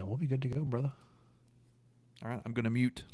and we'll be good to go, brother. All right, I'm going to mute.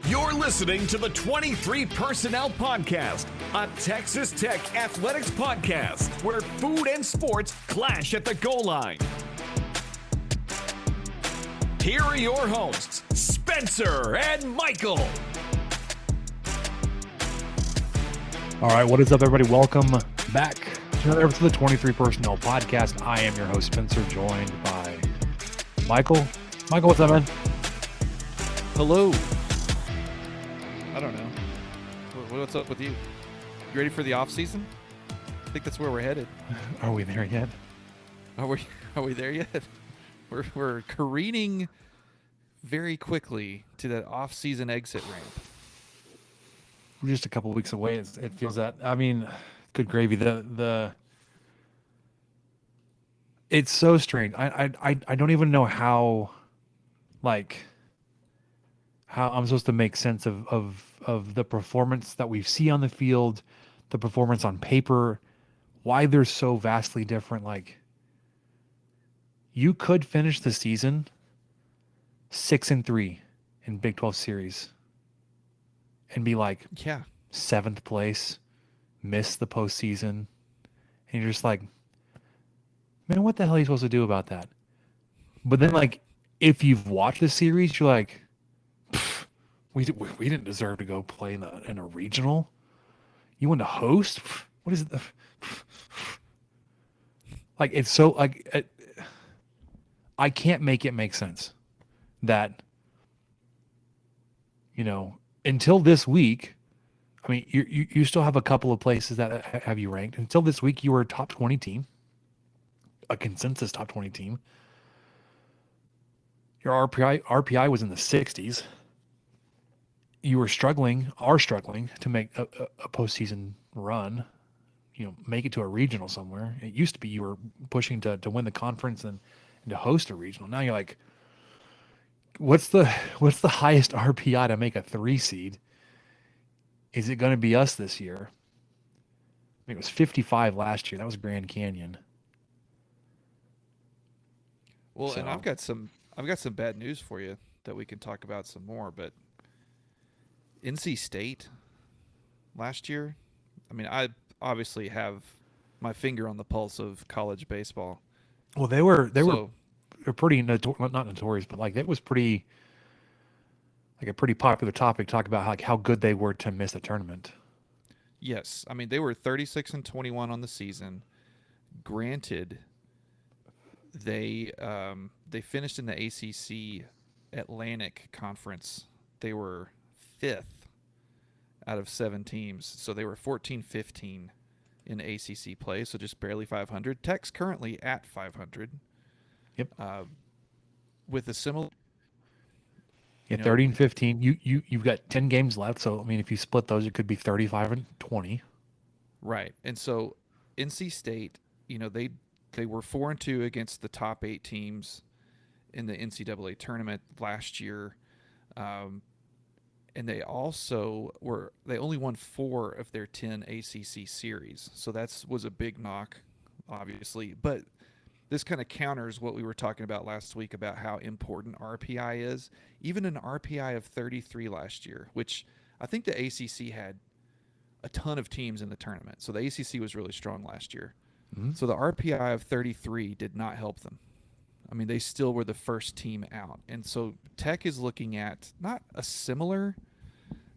You're listening to the 23 Personnel Podcast, a Texas Tech athletics podcast where food and sports clash at the goal line. Here are your hosts, Spencer and Michael. All right, what is up, everybody? Welcome back to another episode of the 23 Personnel Podcast. I am your host, Spencer, joined by Michael. Michael, what's up, man? Hello. I don't know. What's up with you? You ready for the off season? I think that's where we're headed. Are we there yet? Are we there yet? We're careening very quickly to that off season exit ramp. We're just a couple weeks away. It feels that. I mean, good gravy. It's so strange. I don't even know how I'm supposed to make sense of the performance that we see on the field, the performance on paper, why they're so vastly different. Like, you could finish the season 6-3 in Big 12 series and be like, Yeah, 7th place, miss the postseason, and you're just like, man, what the hell are you supposed to do about that? But then, like, if you've watched the series, you're like, we didn't deserve to go play in a regional. You want to host? What is it? Like, it's so like I can't make it make sense that, until this week. I mean, you still have a couple of places that have you ranked. Until this week, you were a top 20 team, a consensus top 20 team. Your RPI was in the 60s. You are struggling to make a postseason run, make it to a regional somewhere. It used to be you were pushing to win the conference and to host a regional. Now you're like, what's the highest RPI to make a 3 seed? Is it going to be us this year? it was 55 last year. That was Grand Canyon. Well, and So- I've got some bad news for you that we can talk about some more. But NC State last year, I mean, I obviously have my finger on the pulse of college baseball. Well, they were So, pretty not notorious, but like it was pretty like a pretty popular topic. Talk about like how good they were to miss the tournament. yes, I mean they were 36-21 on the season. Granted, they finished in the ACC Atlantic Conference. They were 5th out of 7 teams, so they were 14-15 in ACC play, so just barely 500. Tech's currently at 500. Yep. With a similar. Yeah, You know- 30 and 15. You've got 10 games left, so I mean, if you split those, it could be 35 and 20. Right. And so NC State, they were 4-2 against the top 8 teams in the NCAA tournament last year. And they only won 4 of their 10 ACC series. So was a big knock, obviously. But this kind of counters what we were talking about last week about how important RPI is. Even an RPI of 33 last year, which I think the ACC had a ton of teams in the tournament. So the ACC was really strong last year. Mm-hmm. So the RPI of 33 did not help them. I mean, they still were the first team out. And so Tech is looking at not a similar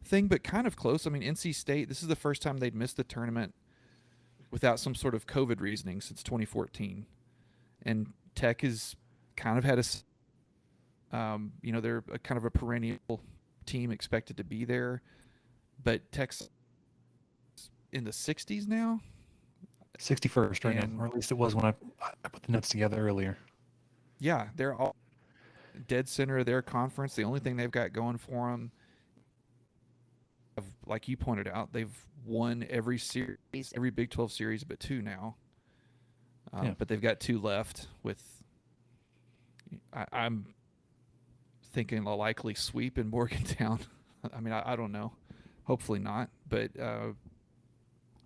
thing, but kind of close. I mean, NC State, this is the first time they'd missed the tournament without some sort of COVID reasoning since 2014. And Tech has kind of had they're a kind of a perennial team expected to be there. But Tech's in the 60s now. 61st right And- now, or at least it was when I put the notes together earlier. Yeah, they're all dead center of their conference. The only thing they've got going for them, like you pointed out, they've won every series, every Big 12 series, but 2 now. Yeah. But they've got 2 left. I'm thinking a likely sweep in Morgantown. I mean, I don't know. Hopefully not. But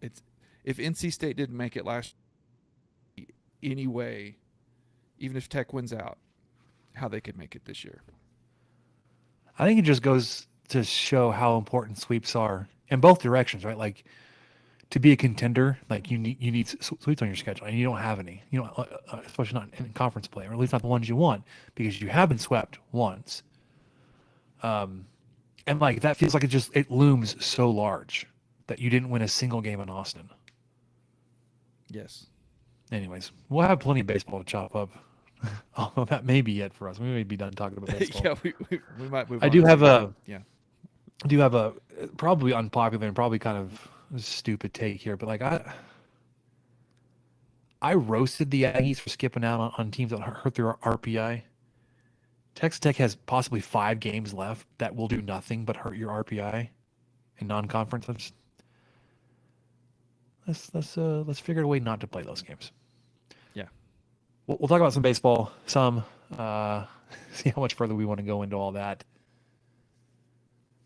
if NC State didn't make it last anyway, even if Tech wins out, how they could make it this year. I think it just goes to show how important sweeps are in both directions, right? Like to be a contender, like you need sweeps on your schedule, and you don't have any. Especially not in conference play, or at least not the ones you want, because you have been swept once. And like that feels like it looms so large that you didn't win a single game in Austin. Yes. Anyways, we'll have plenty of baseball to chop up. Although that may be it for us. We may be done talking about baseball. Yeah, we might move I on do to have the- yeah. I do have a probably unpopular and probably kind of stupid take here, but like I roasted the Aggies for skipping out on teams that hurt their RPI. Texas Tech has possibly 5 games left that will do nothing but hurt your RPI in non-conference. Let's figure out a way not to play those games. Yeah. We'll talk about some baseball, see how much further we want to go into all that.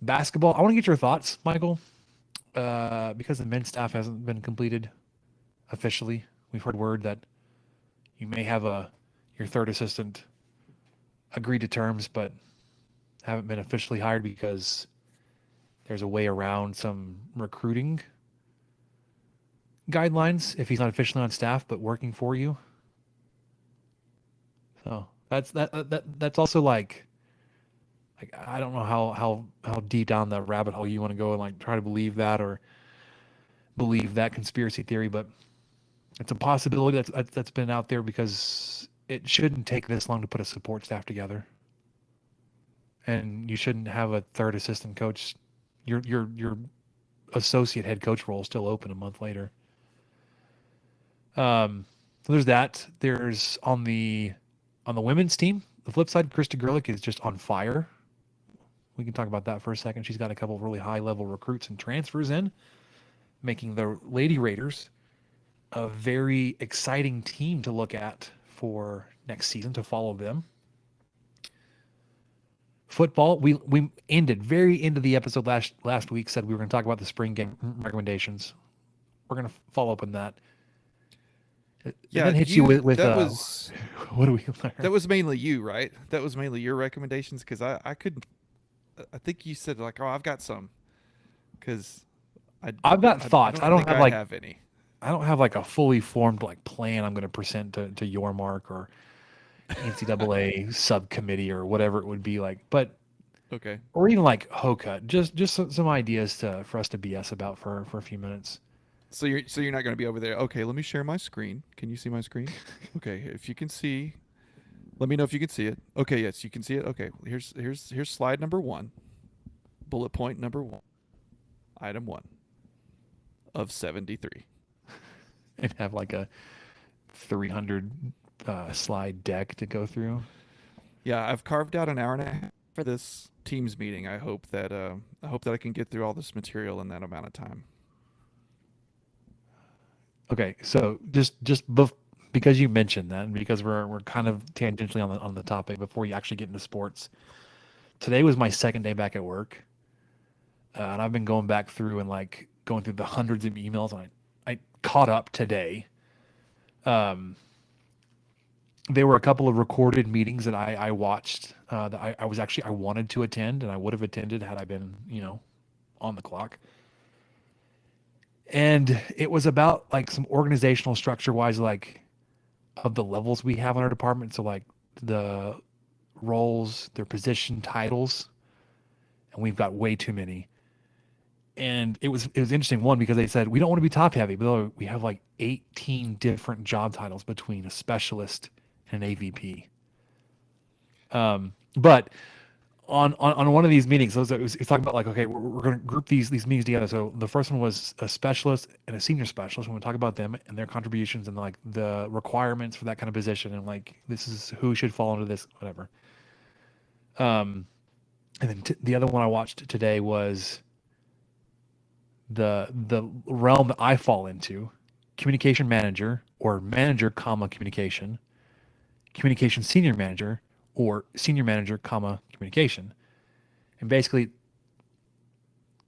Basketball, I want to get your thoughts, Michael, because the men's staff hasn't been completed officially. We've heard word that you may have your third assistant agreed to terms, but haven't been officially hired because there's a way around some recruiting guidelines if he's not officially on staff but working for you. So that's also like I don't know how deep down that rabbit hole you want to go and like try to believe that or believe that conspiracy theory, but it's a possibility that's been out there because it shouldn't take this long to put a support staff together, and you shouldn't have a third assistant coach. Your associate head coach role is still open a month later. So there's that. There's on the women's team, the flip side, Krista Gerlich is just on fire. We can talk about that for a second. She's got a couple of really high-level recruits and transfers in, making the Lady Raiders a very exciting team to look at for next season, to follow them. Football, we ended very end of the episode last week, said we were going to talk about the spring game recommendations. we're gonna follow up on that. And Yeah, then hit you with that was what do we learn? that was mainly you, right? That was mainly your recommendations because I could, I think you said like, oh, I've got some, because I've got thoughts. I don't think have I like have any. I don't have like a fully formed like plan I'm going to present to your mark or NCAA subcommittee or whatever it would be like, but Okay. or even like Hoka, just some ideas for us to BS about for a few minutes. So you're not going to be over there. Okay, let me share my screen. Can you see my screen? Okay, if you can see, let me know if you can see it. Okay, yes, you can see it. Okay, here's slide number 1, bullet point number 1, item 1 of 73. And have like a 300 slide deck to go through. Yeah, I've carved out an hour and a half for this Teams meeting. I hope that I can get through all this material in that amount of time. Okay, so because you mentioned that, and because we're kind of tangentially on the topic before you actually get into sports, today was my second day back at work, and I've been going back through and like going through the hundreds of emails, and I caught up today. There were a couple of recorded meetings that I watched that I wanted to attend, and I would have attended had I been on the clock. And it was about like some organizational structure wise, like of the levels we have in our department. So like the roles, their position titles, and we've got way too many. And it was interesting, one, because they said we don't want to be top heavy, but we have like 18 different job titles between a specialist and an AVP. But on one of these meetings, it was talking about like, okay, we're going to group these meetings together. So the first one was a specialist and a senior specialist. We're going to talk about them and their contributions and like the requirements for that kind of position, and like this is who should fall into this, whatever. And then the other one I watched today was the realm that I fall into: communication manager, or manager, communication senior manager, or senior manager, communication. And basically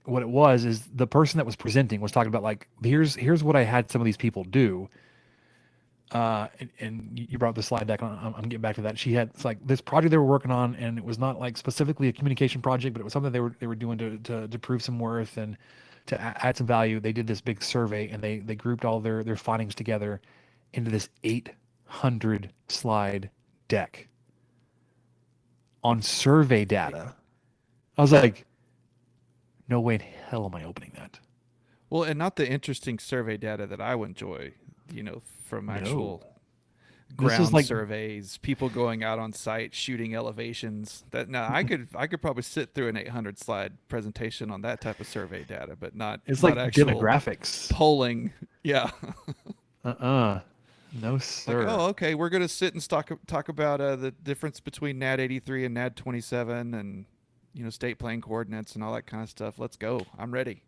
what it was is the person that was presenting was talking about like, here's what I had some of these people do. And you brought the slide deck on. I'm getting back to that. She had, it's like this project they were working on, and it was not like specifically a communication project, but it was something they were doing to prove some worth and to add some value. They did this big survey, and they grouped all their findings together into this 800 slide deck on survey data. I was like, no way in hell am I opening that. Well, and not the interesting survey data that I would enjoy, from actual This is ground like- surveys, people going out on site, shooting elevations. That now I could probably sit through an 800 slide presentation on that type of survey data, but not It's not like actual demographics. polling. Yeah. No, sir. Like, oh, okay, we're gonna sit and talk about the difference between NAD 83 and NAD 27, and state plane coordinates and all that kind of stuff. Let's go. I'm ready.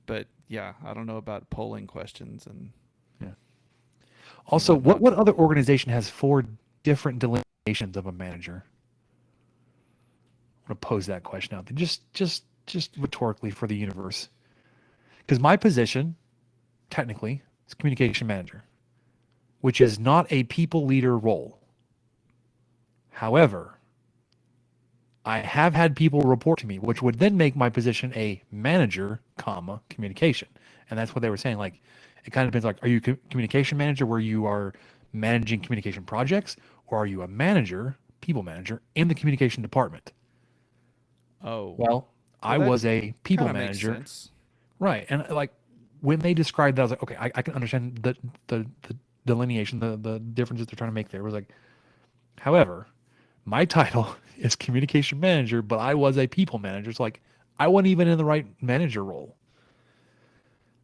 But yeah, I don't know about polling questions and. Also, what other organization has 4 different delineations of a manager? I'm gonna pose that question out there, just rhetorically for the universe, because my position, technically, is communication manager, which is not a people leader role. However, I have had people report to me, which would then make my position a manager, communication, and that's what they were saying. Like, it kind of depends. Like, are you communication manager where you are managing communication projects, or are you a manager, people manager in the communication department? Oh. Well, I that was a people kinda makes manager, sense. right? And like when they described that, I was like, okay, I can understand the delineation, the differences they're trying to make there. It was like, however, my title is communication manager, but I was a people manager. So like, I wasn't even in the right manager role.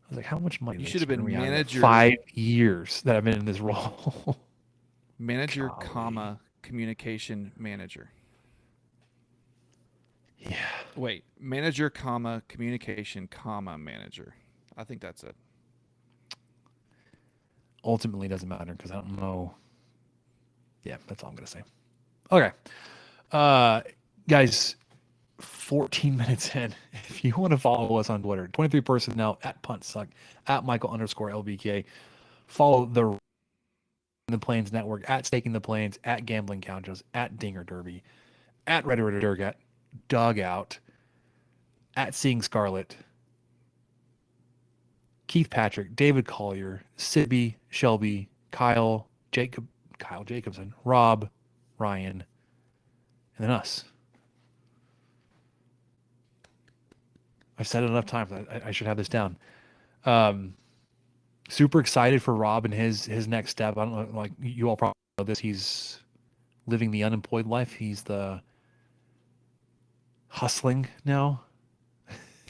I was like, how much money? You they should have been spent me on in the manager- 5 years that I've been in this role. Manager, Golly. communication manager. Yeah. Wait, manager, communication, manager. I think that's it. Ultimately, it doesn't matter because I don't know. Yeah, that's all I'm gonna say. Okay, guys, 14 minutes in. If you want to follow us on Twitter, 23 personnel at PuntSuck, at Michael_LBK. Follow the Plains Network at Staking the Plains, at Gambling Couches, at Dinger Derby, at Red Ritter Dugout, at Seeing Scarlet, Keith Patrick, David Collier, Sibby, Shelby, Kyle Jacobson, Rob, Ryan, and then us. I've said it enough times. I should have this down. Super excited for Rob and his next step. I don't know, like you all probably know this. He's living the unemployed life. He's the hustling now.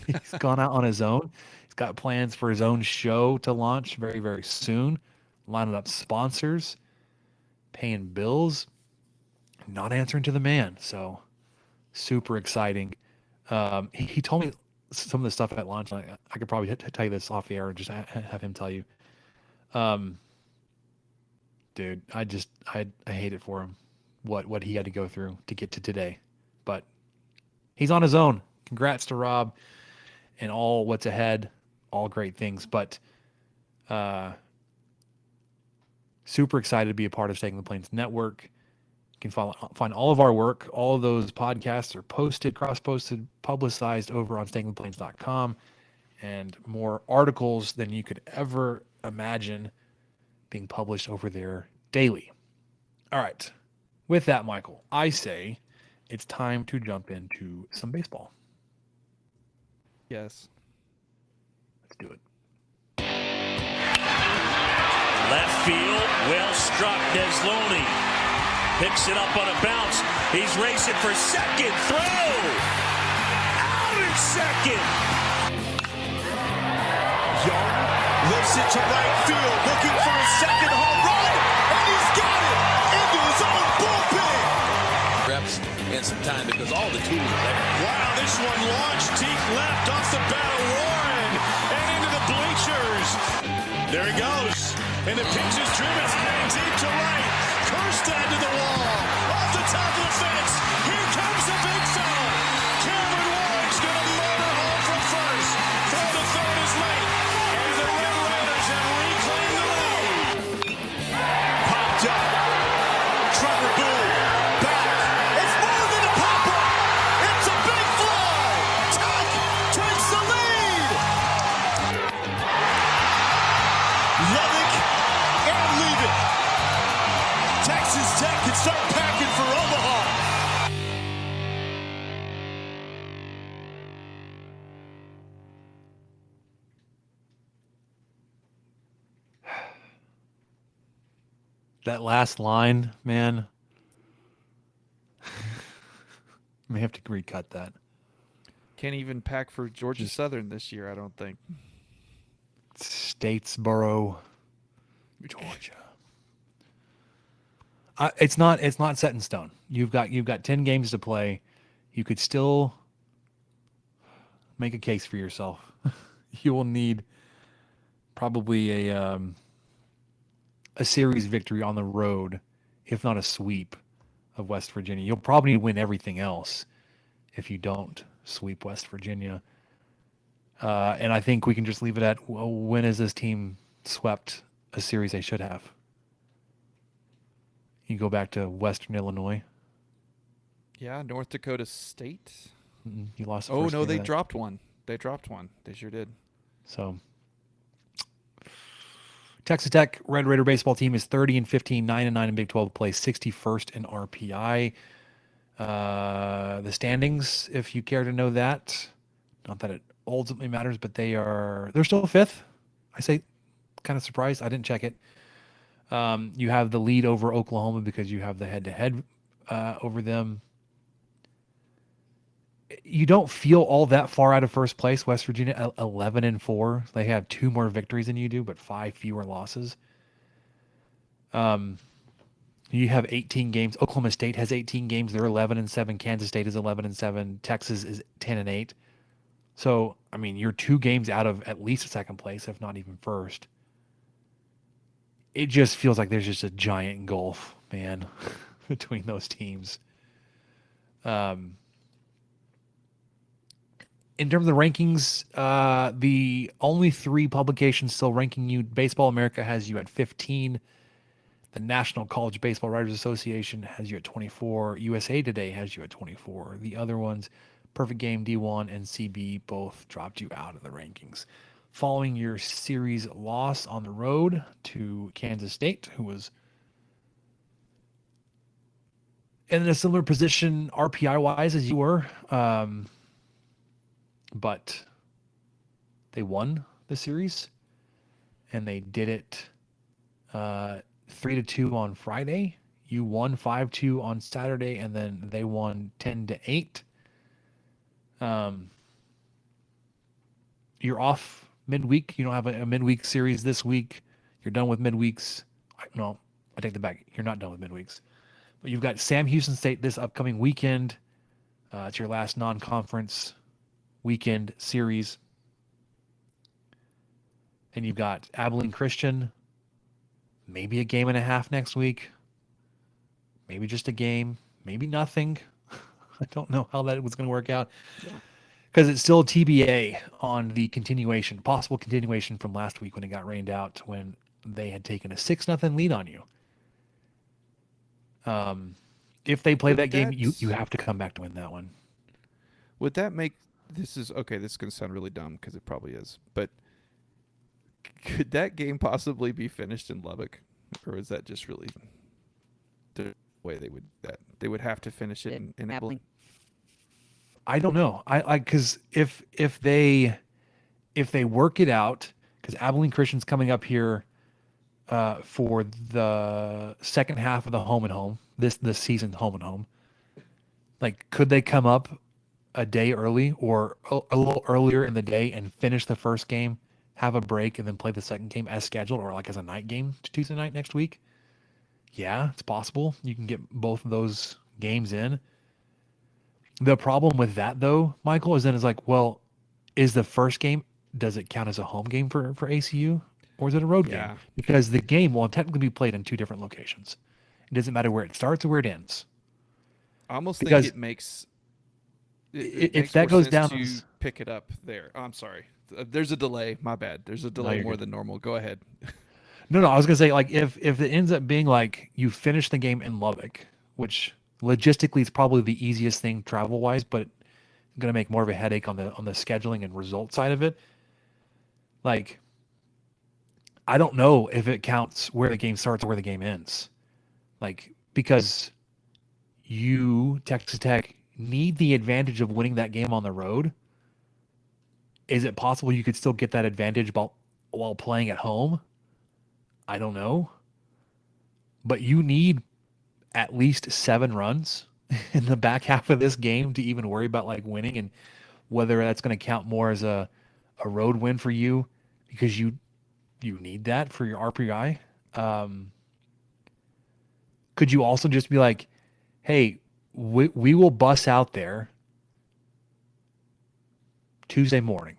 He's gone out on his own. He's got plans for his own show to launch very, very soon. Lining up sponsors, paying bills, not answering to the man. So super exciting. He told me some of the stuff at launch. I could probably tell you this off the air and just have him tell you. Dude, I hate it for him. What he had to go through to get to today, but he's on his own. Congrats to Rob and all what's ahead, all great things. But super excited to be a part of Staking the Plains Network. You can find all of our work. All of those podcasts are posted, cross-posted, publicized over on stakingtheplains.com, and more articles than you could ever imagine being published over there daily. All right. With that, Michael, I say it's time to jump into some baseball. Yes. Let's do it. Left field, well struck. Desloney picks it up on a bounce. He's racing for second. Throw! Out in second! Yarn lifts it to right field, looking for his second home run, and he's got it into his own bullpen. Reps and some time because all the tools are there. Wow, this one launched deep left off the bat of Warren and into the bleachers. There he goes, and the pitch is driven deep to right. Kjerstad to the wall, off the top of the fence. Here comes the big fella. Cameron Warren's going to motor home from first. Throw to third is late, and the Red Raiders have reclaimed the lead. Popped up. Trevor Boone back. It's more than a pop-up. It's a big fly. Tuck takes the lead. Levick and leave it. Texas Tech can start packing for Omaha. That last line, man. May have to recut that. Can't even pack for Georgia Southern this year, I don't think. Statesboro, Georgia. It's not set in stone. You've got 10 games to play. You could still make a case for yourself. You will need probably a series victory on the road, if not a sweep of West Virginia. You'll probably win everything else if you don't sweep West Virginia. And I think we can just leave it at, well, when has this team swept a series they should have? You go back to Western Illinois. Yeah, North Dakota State. You lost. The Oh, first no, game they of that. dropped one. They dropped one. They sure did. So, Texas Tech Red Raider baseball team is 30-15, 9-9 in Big 12 play, 61st in RPI. The standings, if you care to know that, not that it ultimately matters, but they're still fifth. I say, kind of surprised. I didn't check it. You have the lead over Oklahoma because you have the head-to-head over them. You don't feel all that far out of first place. West Virginia 11-4. They have 2 more victories than you do, but 5 fewer losses. You have 18 games. Oklahoma State has 18 games. They're 11-7. Kansas State is 11-7. Texas is 10-8. So, I mean, you're 2 games out of at least second place, if not even first. It just feels like there's just a giant gulf, man, between those teams. in terms of the rankings, the only 3 publications still ranking you: Baseball America has you at 15. The National College Baseball Writers Association has you at 24. USA Today has you at 24. The other ones, Perfect Game, D1, and CB, both dropped you out of the rankings. Following your series loss on the road to Kansas State, who was in a similar position RPI-wise as you were, but they won the series, and they did it 3-2 on Friday. You won 5-2 on Saturday, and then they won 10-8. You're off midweek. You don't have a midweek series this week. You're done with midweeks. No, I take that back. You're not done with midweeks. But you've got Sam Houston State this upcoming weekend. It's your last non-conference weekend series. Then you've got Abilene Christian. Maybe a game and a half next week. Maybe just a game. Maybe nothing. I don't know how that was going to work out. Because it's still TBA on the continuation, possible continuation from last week when it got rained out, when they had taken a 6-0 lead on you. If they play that game, you have to come back to win that one. Would that make this is okay? This is going to sound really dumb because it probably is, but could that game possibly be finished in Lubbock, or is that just really the way they would have to finish it in Abilene? I don't know. I because if they work it out, because Abilene Christian's coming up here for the second half of the home and home this season, home and home. Like, could they come up a day early or a little earlier in the day and finish the first game, have a break, and then play the second game as scheduled, or like as a night game Tuesday night next week? Yeah, it's possible. You can get both of those games in. The problem with that, though, Michael, is then it's like, well, is the first game, does it count as a home game for ACU, or is it a road game? Because the game will technically be played in 2 different locations. It doesn't matter where it starts or where it ends. I almost Because think it makes if makes that more goes sense down, to pick it up there. Oh, I'm sorry. There's a delay. My bad. There's a delay you're more good. than normal. Go ahead. No, I was gonna say, like, if it ends up being like you finish the game in Lubbock, which logistically is probably the easiest thing travel wise, but gonna make more of a headache on the scheduling and result side of it. Like, I don't know if it counts where the game starts or where the game ends. Like, because you, Texas Tech, need the advantage of winning that game on the road. Is it possible you could still get that advantage while playing at home? I don't know. But you need at least 7 runs in the back half of this game to even worry about like winning, and whether that's going to count more as a road win for you, because you need that for your RPI. Could you also just be like, hey, we will bus out there Tuesday morning.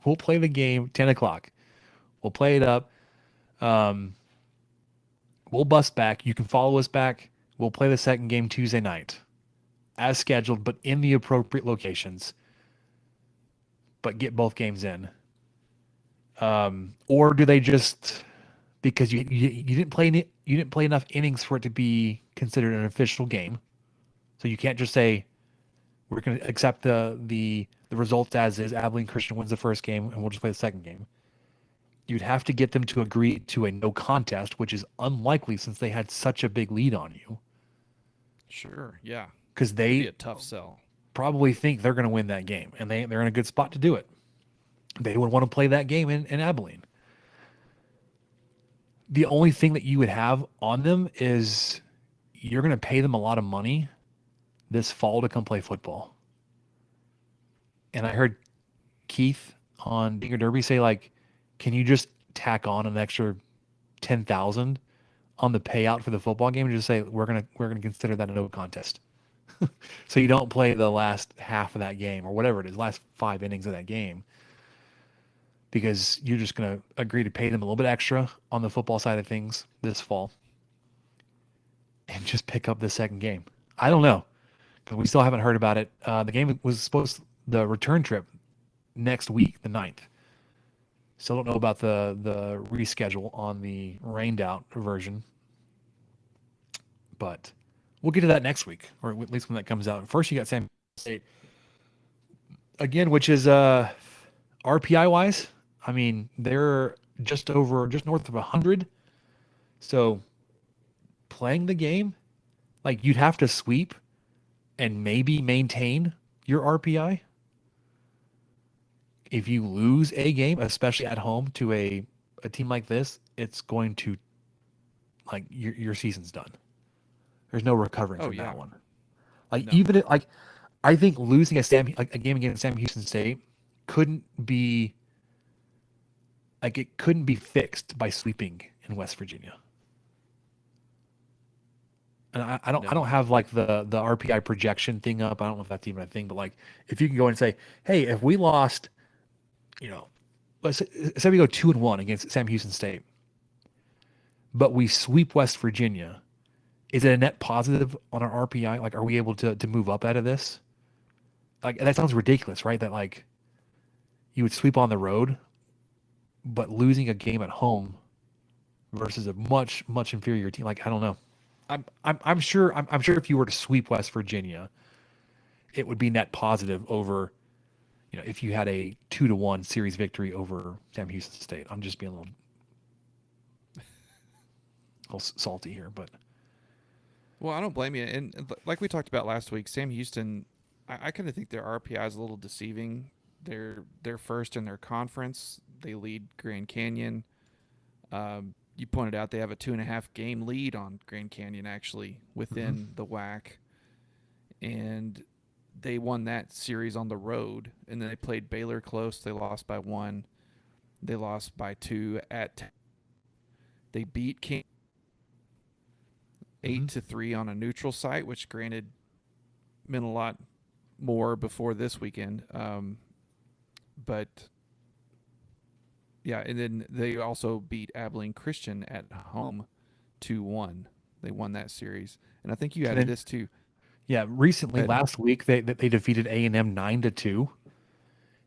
We'll play the game 10 o'clock. We'll play it up. We'll bus back. You can follow us back. We'll play the second game Tuesday night as scheduled, but in the appropriate locations, but get both games in. Or do they just, because you didn't play enough innings for it to be considered an official game, so you can't just say we're going to accept the results as is. Abilene Christian wins the first game, and we'll just play the second game. You'd have to get them to agree to a no contest, which is unlikely since they had such a big lead on you. Sure. Yeah. Because It'd they be a tough sell. probably think they're going to win that game, and they're in a good spot to do it. They would want to play that game in Abilene. The only thing that you would have on them is you're going to pay them a lot of money this fall to come play football. And I heard Keith on Dinger Derby say, like, can you just tack on an extra $10,000 on the payout for the football game and just say we're gonna consider that a no contest, so you don't play the last half of that game or whatever it is, last 5 innings of that game, because you're just gonna agree to pay them a little bit extra on the football side of things this fall, and just pick up the second game. I don't know, because we still haven't heard about it. The game was supposed the return trip next week, the 9th. Still don't know about the reschedule on the rained out version, but we'll get to that next week, or at least when that comes out. First, you got Sam State again, which is RPI wise. I mean, they're just north of 100. So playing the game, like you'd have to sweep and maybe maintain your RPI. If you lose a game, especially at home to a team like this, it's going to, like, your season's done. There's no recovering from that one. Like, no. I think losing a game against Sam Houston State couldn't be fixed by sweeping in West Virginia. And I don't have like the RPI projection thing up. I don't know if that's even a thing, but like if you can go and say, hey, if we lost, let's say we go 2-1 against Sam Houston State, but we sweep West Virginia, is it a net positive on our RPI? Like, are we able to move up out of this? Like, that sounds ridiculous, right? That like you would sweep on the road, but losing a game at home versus a much inferior team. Like, I don't know. I'm sure if you were to sweep West Virginia, it would be net positive over, if you had a 2-1 series victory over Sam Houston State. I'm just being a little salty here, but. Well, I don't blame you. And like we talked about last week, Sam Houston, I kind of think their RPI is a little deceiving. They're first in their conference. They lead Grand Canyon. You pointed out they have a 2.5 game lead on Grand Canyon actually within the WAC, and they won that series on the road. And then they played Baylor close. They lost by 1. They lost by 2 at. They beat King 8-3 on a neutral site, which granted meant a lot more before this weekend. But yeah, and then they also beat Abilene Christian at home 2-1. They won that series, and I think you added this too. Yeah, recently last week they defeated A&M 9-2,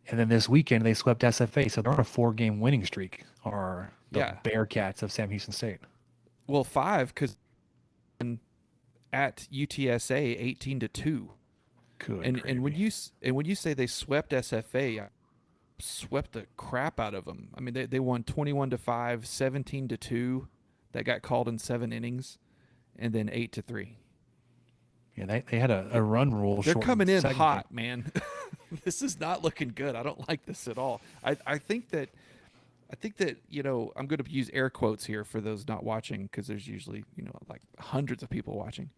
and then this weekend they swept SFA. So they're on a 4-game winning streak. Are the Bearcats of Sam Houston State? Well, 5 because at UTSA 18-2. Good. And when you say they swept SFA, I swept the crap out of them. I mean, they won 21-5, 17-2. That got called in 7 innings, and then 8-3. Yeah, they had a run rule. They're coming in hot, man. This is not looking good. I don't like this at all. I think that I'm going to use air quotes here for those not watching, because there's usually like hundreds of people watching.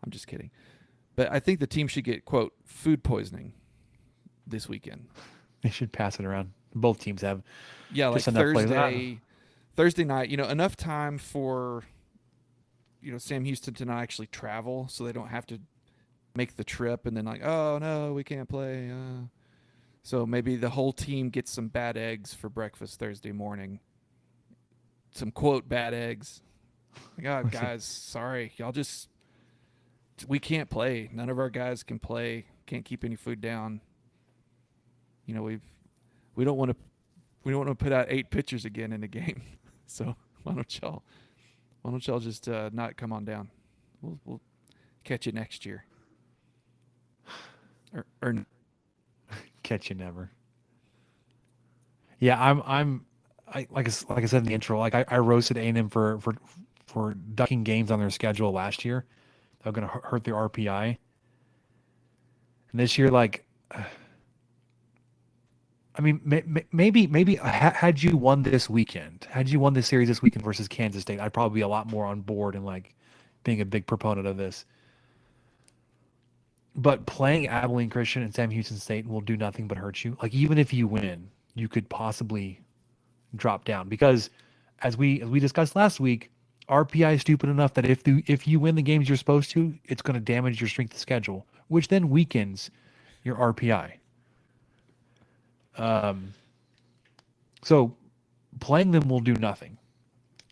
I'm just kidding. But I think the team should get, quote, food poisoning this weekend. They should pass it around. Both teams have. Yeah, like Thursday night, enough time for, Sam Houston to not actually travel, so they don't have to make the trip and then like, oh, no, we can't play. So maybe the whole team gets some bad eggs for breakfast Thursday morning. Some, quote, bad eggs. Like, oh, guys, sorry. We can't play. None of our guys can play. Can't keep any food down. We don't want to put out 8 pitchers again in a game. So why don't y'all just not come on down? We'll catch you next year. Or catch you never. Yeah, like I said in the intro, like I roasted A&M for ducking games on their schedule last year. They're going to hurt their RPI. And this year, like, I mean, maybe had you won this weekend, had you won this series this weekend versus Kansas State, I'd probably be a lot more on board and like being a big proponent of this. But playing Abilene Christian and Sam Houston State will do nothing but hurt you. Like, even if you win, you could possibly drop down, because as we discussed last week, RPI is stupid enough that if you win the games you're supposed to, it's going to damage your strength of schedule, which then weakens your RPI. So playing them will do nothing.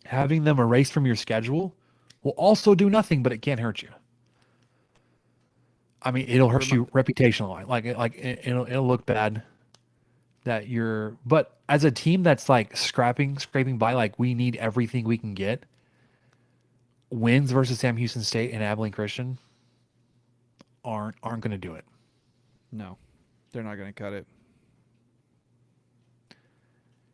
Having them erased from your schedule will also do nothing, but it can't hurt you. I mean, it'll hurt you reputationally. It'll look bad that you're. But as a team that's like scraping by, like we need everything we can get. Wins versus Sam Houston State and Abilene Christian aren't going to do it. No, they're not going to cut it.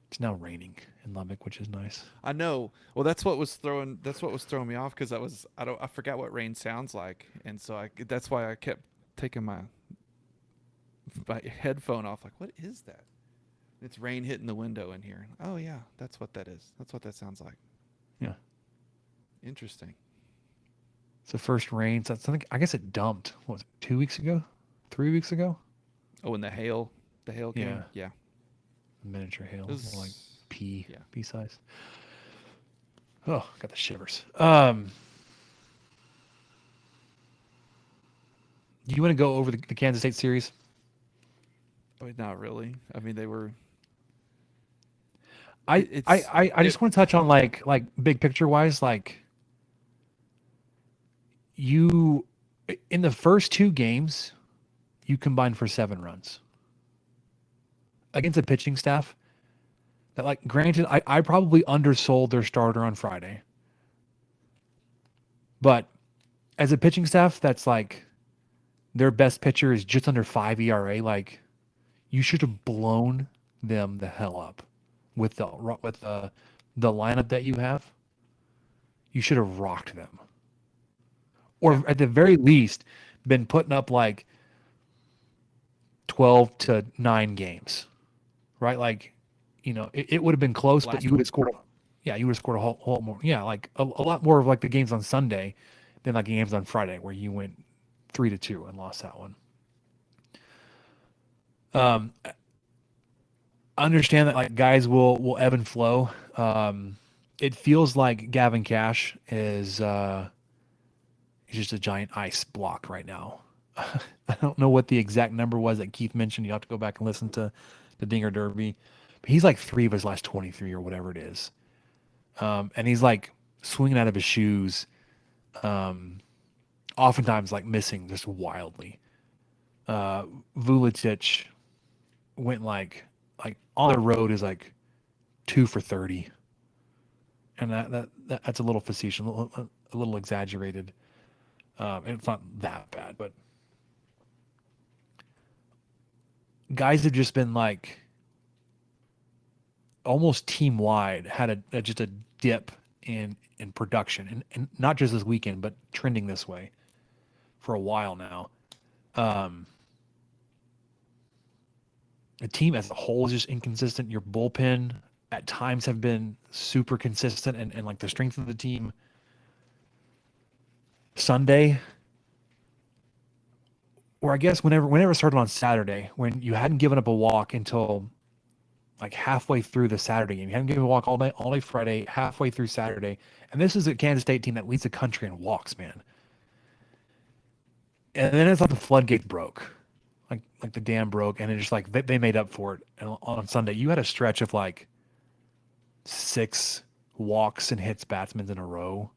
It's now raining in Lubbock, which is nice. I know. Well, that's what was throwing me off because I forgot what rain sounds like, and so that's why I kept taking my headphone off. Like, what is that? It's rain hitting the window in here. Oh yeah, that's what that is. That's what that sounds like. Yeah. Interesting. It's the first rain. So something. I guess it dumped. What was it, 2 weeks ago? 3 weeks ago? Oh, and the hail came. Yeah. Yeah. Miniature hail, It was- more like pea yeah. size. Oh, got the shivers. Do you want to go over the Kansas State series? I mean, not really. I mean, they were. I just want to touch on like big picture wise, like you in the first 2 games, you combined for 7 runs against a pitching staff that, like, granted, I probably undersold their starter on Friday, but as a pitching staff, that's like their best pitcher is just under 5 ERA. Like, you should have blown them the hell up with the lineup that you have. You should have rocked them, or at the very least, been putting up like 12 to 9 games, right? Like, you know, it would have been close, but you would have scored. You would have scored a whole more. Yeah, like a lot more of like the games on Sunday than like the games on Friday where you went 3-2 and lost that one. Understand that like guys will ebb and flow. It feels like Gavin Cash is just a giant ice block right now. I don't know what the exact number was that Keith mentioned. You have to go back and listen to the Dinger Derby. But he's like 3 of his last 23 or whatever it is. And he's like swinging out of his shoes. Oftentimes like missing just wildly. Vuletic went like on the road is like 2 for 30. And that's a little facetious, a little exaggerated. And it's not that bad, but guys have just been like almost team wide had just a dip in production, and not just this weekend, but trending this way for a while now. The team as a whole is just inconsistent. Your bullpen at times have been super consistent, and like the strength of the team. Sunday, or I guess whenever it started on Saturday, when you hadn't given up a walk until like halfway through the Saturday game. You hadn't given a walk all day Friday, halfway through Saturday. And this is a Kansas State team that leads the country in walks, man. And then it's like the floodgate broke. Like the dam broke, and it just like they made up for it. And on Sunday, you had a stretch of like 6 walks and hits batsmen in a row.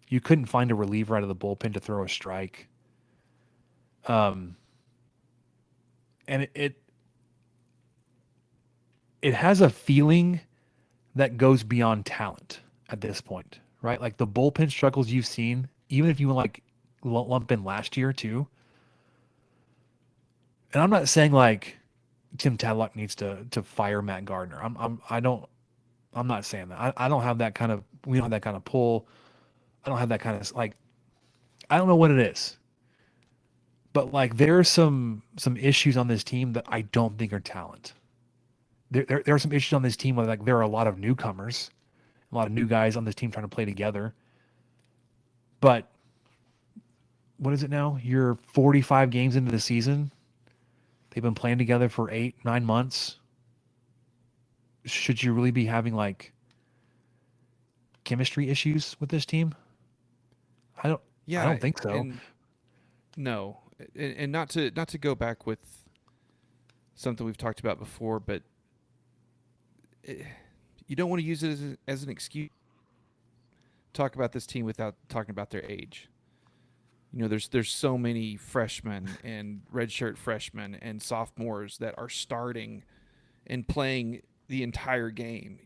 You couldn't find a reliever out of the bullpen to throw a strike. And it has a feeling that goes beyond talent at this point, right? Like the bullpen struggles you've seen, even if you like lump in last year too. And I'm not saying like Tim Tadlock needs to fire Matt Gardner. I'm not saying that. I don't have that kind of, we don't have that kind of pull. I don't have that kind of like, I don't know what it is, but like there are some issues on this team that I don't think are talent. There are some issues on this team where like there are a lot of newcomers, a lot of new guys on this team trying to play together. But what is it now? You're 45 games into the season. They've been playing together for 8-9 months. Should you really be having like chemistry issues with this team? I don't think so. And no, and not to go back with something we've talked about before, but you don't want to use it as an excuse. Talk about this team without talking about their age. there's so many freshmen and redshirt freshmen and sophomores that are starting and playing the entire game.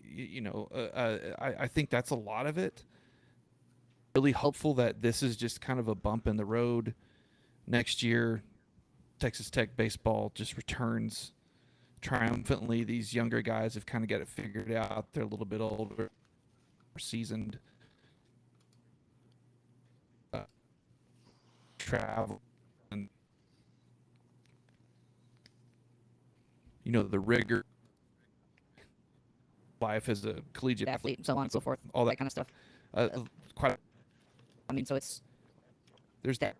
I think that's a lot of it. Really hopeful that this is just kind of a bump in the road. Next year, Texas Tech baseball just returns triumphantly. These younger guys have kind of got it figured out. They're a little bit older, seasoned. Travel and the rigor life as a collegiate athlete, so on and so forth, all that kind of stuff. Quite. I mean, so there's that.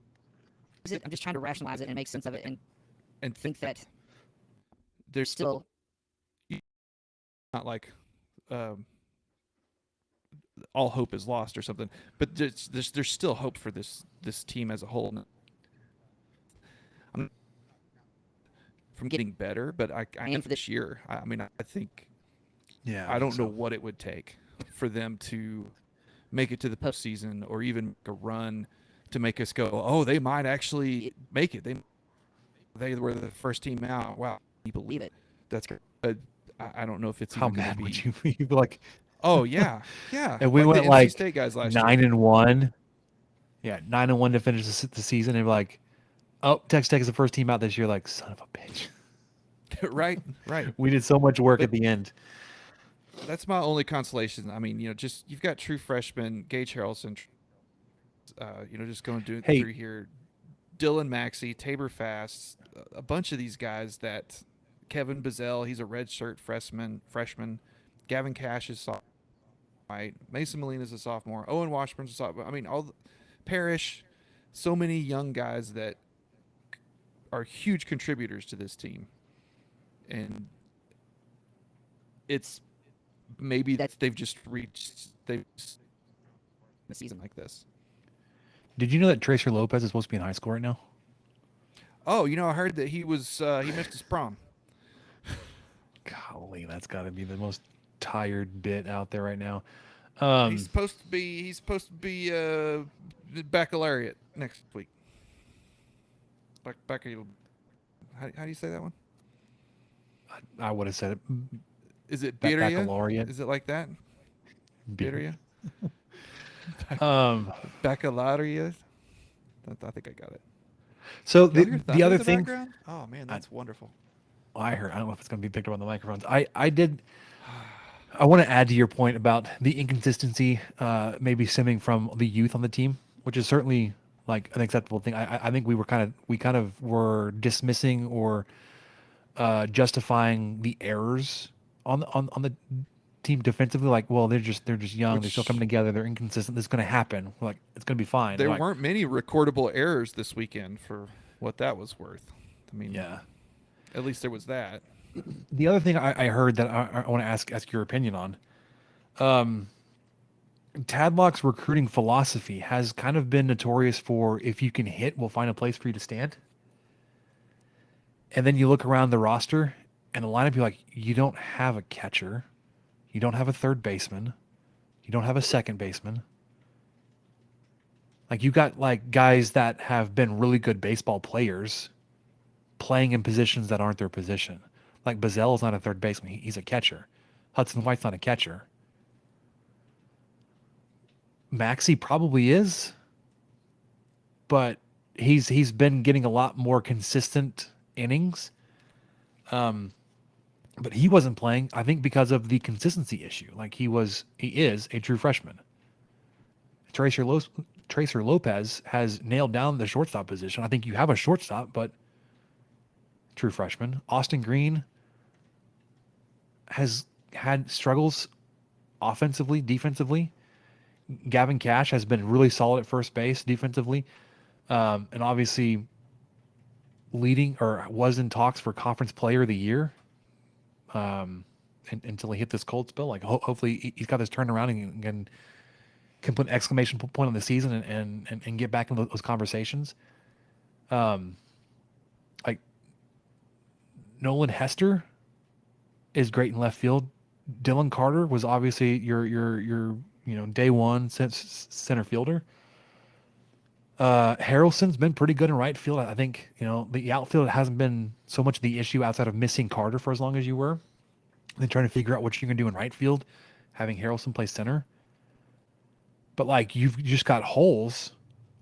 I'm just trying to rationalize it and make sense of it, and think that there's still not like all hope is lost or something, but there's still hope for this team as a whole. I'm from getting better, but I am for this year. I mean, I think, I don't know what it would take for them to make it to the postseason or even make a run to make us go, oh, they might actually make it. They were the first team out. Wow, you believe it? That's good. But I don't know if it's How even mad gonna would be. you be like? Oh yeah. And we the went NC like State guys last year. 9-1. Yeah, 9-1 to finish the season. And like, oh, Texas Tech is the first team out this year. Like, son of a bitch. right. We did so much work at the end. That's my only consolation. I mean, just you've got true freshmen, Gage Harrelson, just going through here, Dylan Maxey, Tabor Fast, a bunch of these guys that Kevin Bazell, he's a redshirt freshman. Gavin Cash is sophomore. Right. Mason Molina's a sophomore. Owen Washburn's a sophomore. I mean, Parrish, so many young guys that are huge contributors to this team. And it's maybe that they've just reached the season like this. Did you know that Tracer Lopez is supposed to be in high school right now? Oh, I heard that he missed his prom. Golly, that's got to be the most tired bit out there right now. He's supposed to be baccalaureate next week. How do you say that one? I would have said it. Is it Birria? Baccalaureate. Is it like that? Birria? Baccalaureate? I think I got it. So the other thing. Background? Oh man, that's wonderful. I heard. I don't know if it's going to be picked up on the microphones. I want to add to your point about the inconsistency, maybe stemming from the youth on the team, which is certainly like an acceptable thing. I think we kind of were dismissing or justifying the errors on the team defensively. Like, well, they're just young. They're still coming together. They're inconsistent. This is going to happen. We're like, it's going to be fine. There weren't many recordable errors this weekend for what that was worth. I mean, yeah. At least there was that. The other thing I heard that I want to ask your opinion on, Tadlock's recruiting philosophy has kind of been notorious for, if you can hit, we'll find a place for you to stand. And then you look around the roster and the lineup, you're like, you don't have a catcher, you don't have a third baseman, you don't have a second baseman. Like, you got like guys that have been really good baseball players playing in positions that aren't their position. Like, Bazell is not a third baseman. He's a catcher. Hudson White's not a catcher. Maxey probably is, but he's been getting a lot more consistent innings. But he wasn't playing, I think, because of the consistency issue. Like, he is a true freshman. Tracer Lopez has nailed down the shortstop position. I think you have a shortstop, but true freshman. Austin Green has had struggles offensively, defensively. Gavin Cash has been really solid at first base defensively. And obviously leading, or was in talks for Conference Player of the Year until he hit this cold spell. Like, hopefully he's got this turnaround and can put an exclamation point on the season and get back into those conversations. Like, Nolan Hester is great in left field. Dylan Carter was obviously your day one center fielder. Harrelson's been pretty good in right field. I think, the outfield hasn't been so much the issue outside of missing Carter for as long as you were. Then trying to figure out what you're going to do in right field, having Harrelson play center. But like you've just got holes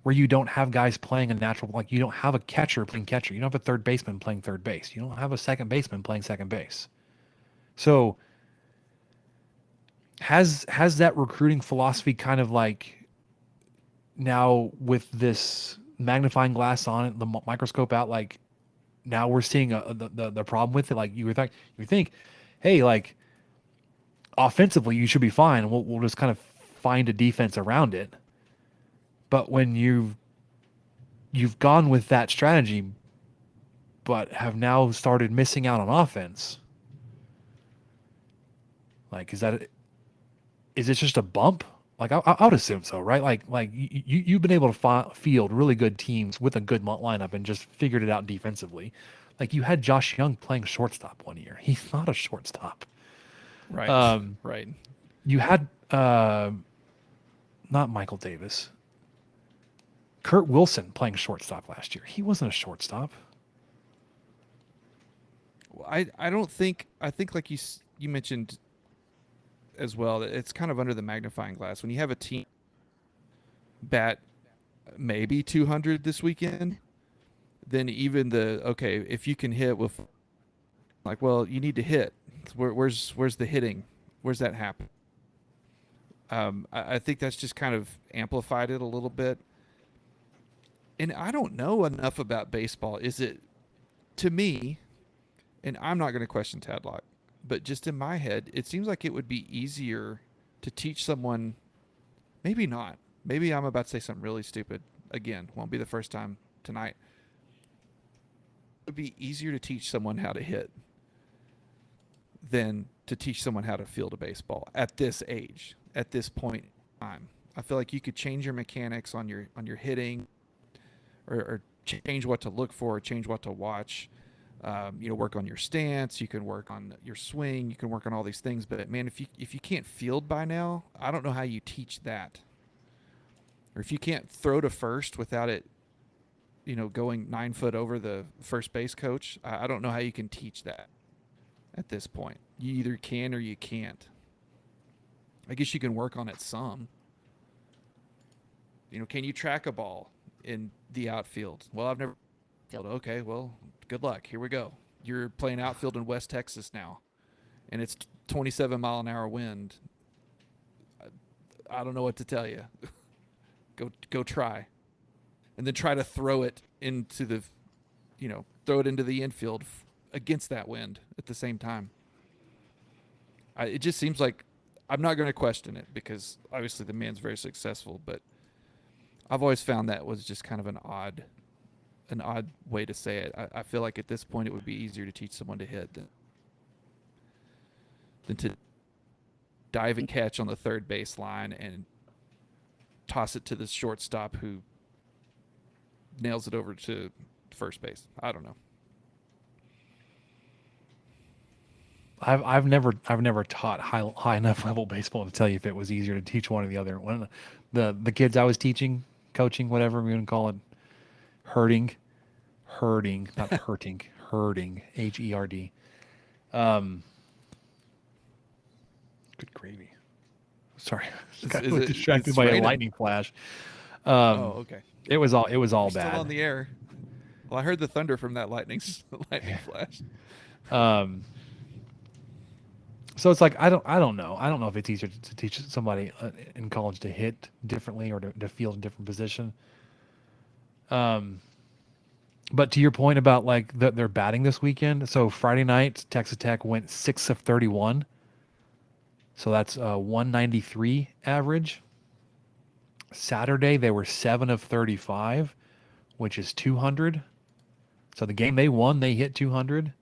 where you don't have guys playing a natural, like you don't have a catcher playing catcher. You don't have a third baseman playing third base. You don't have a second baseman playing second base. So has that recruiting philosophy kind of like now with this magnifying glass on it, the microscope out, like now we're seeing the problem with it. Like you think, hey, like offensively you should be fine. We'll just kind of find a defense around it. But when you've gone with that strategy, but have now started missing out on offense, like is it just a bump? Like I would assume so, right? Like you've been able to field really good teams with a good lineup and just figured it out defensively. Like you had Josh Young playing shortstop one year. He's not a shortstop. Right. Right. You had not Michael Davis. Kurt Wilson playing shortstop last year. He wasn't a shortstop. Well, I don't think, I think like you mentioned as well, that it's kind of under the magnifying glass. When you have a team bat maybe 200 this weekend, then even if you can hit with, like, well, you need to hit. Where's the hitting? Where's that happen? I think that's just kind of amplified it a little bit. And I don't know enough about baseball. Is it, to me, and I'm not going to question Tadlock, but just in my head, it seems like it would be easier to teach someone, maybe not. Maybe I'm about to say something really stupid. Again, won't be the first time tonight. It would be easier to teach someone how to hit than to teach someone how to field a baseball at this age, at this point in time. I feel like you could change your mechanics on your hitting, or change what to look for, change what to watch. Work on your stance. You can work on your swing. You can work on all these things. But man, if you can't field by now, I don't know how you teach that. Or if you can't throw to first without it, going 9 foot over the first base coach, I don't know how you can teach that at this point. You either can or you can't. I guess you can work on it some. Can you track a ball in the outfield? Well, I've never field. Okay, well, good luck. Here we go. You're playing outfield in West Texas now, and it's 27-mile-an-hour wind. I don't know what to tell you. Go try, and then try to throw it into the, infield against that wind at the same time. It just seems like, I'm not going to question it because obviously the man's very successful, but I've always found that was just kind of an odd way to say it. I feel like at this point it would be easier to teach someone to hit than to dive and catch on the third base line and toss it to the shortstop who nails it over to first base. I don't know. I've never taught high enough level baseball to tell you if it was easier to teach one or the other. One of the kids I was teaching, coaching, whatever we're gonna call it, herding, not hurting, herding, Herd. Good gravy. Sorry, got distracted by a lightning flash. Okay. It was all We're bad. Still on the air. Well, I heard the thunder from that lightning flash. So it's like I don't know. I don't know if it's easier to teach somebody in college to hit differently or to field a different position. But to your point about like their batting this weekend, so Friday night Texas Tech went 6 of 31, so that's 193 average. Saturday they were 7 of 35, which is 200. So the game they won, they hit 200.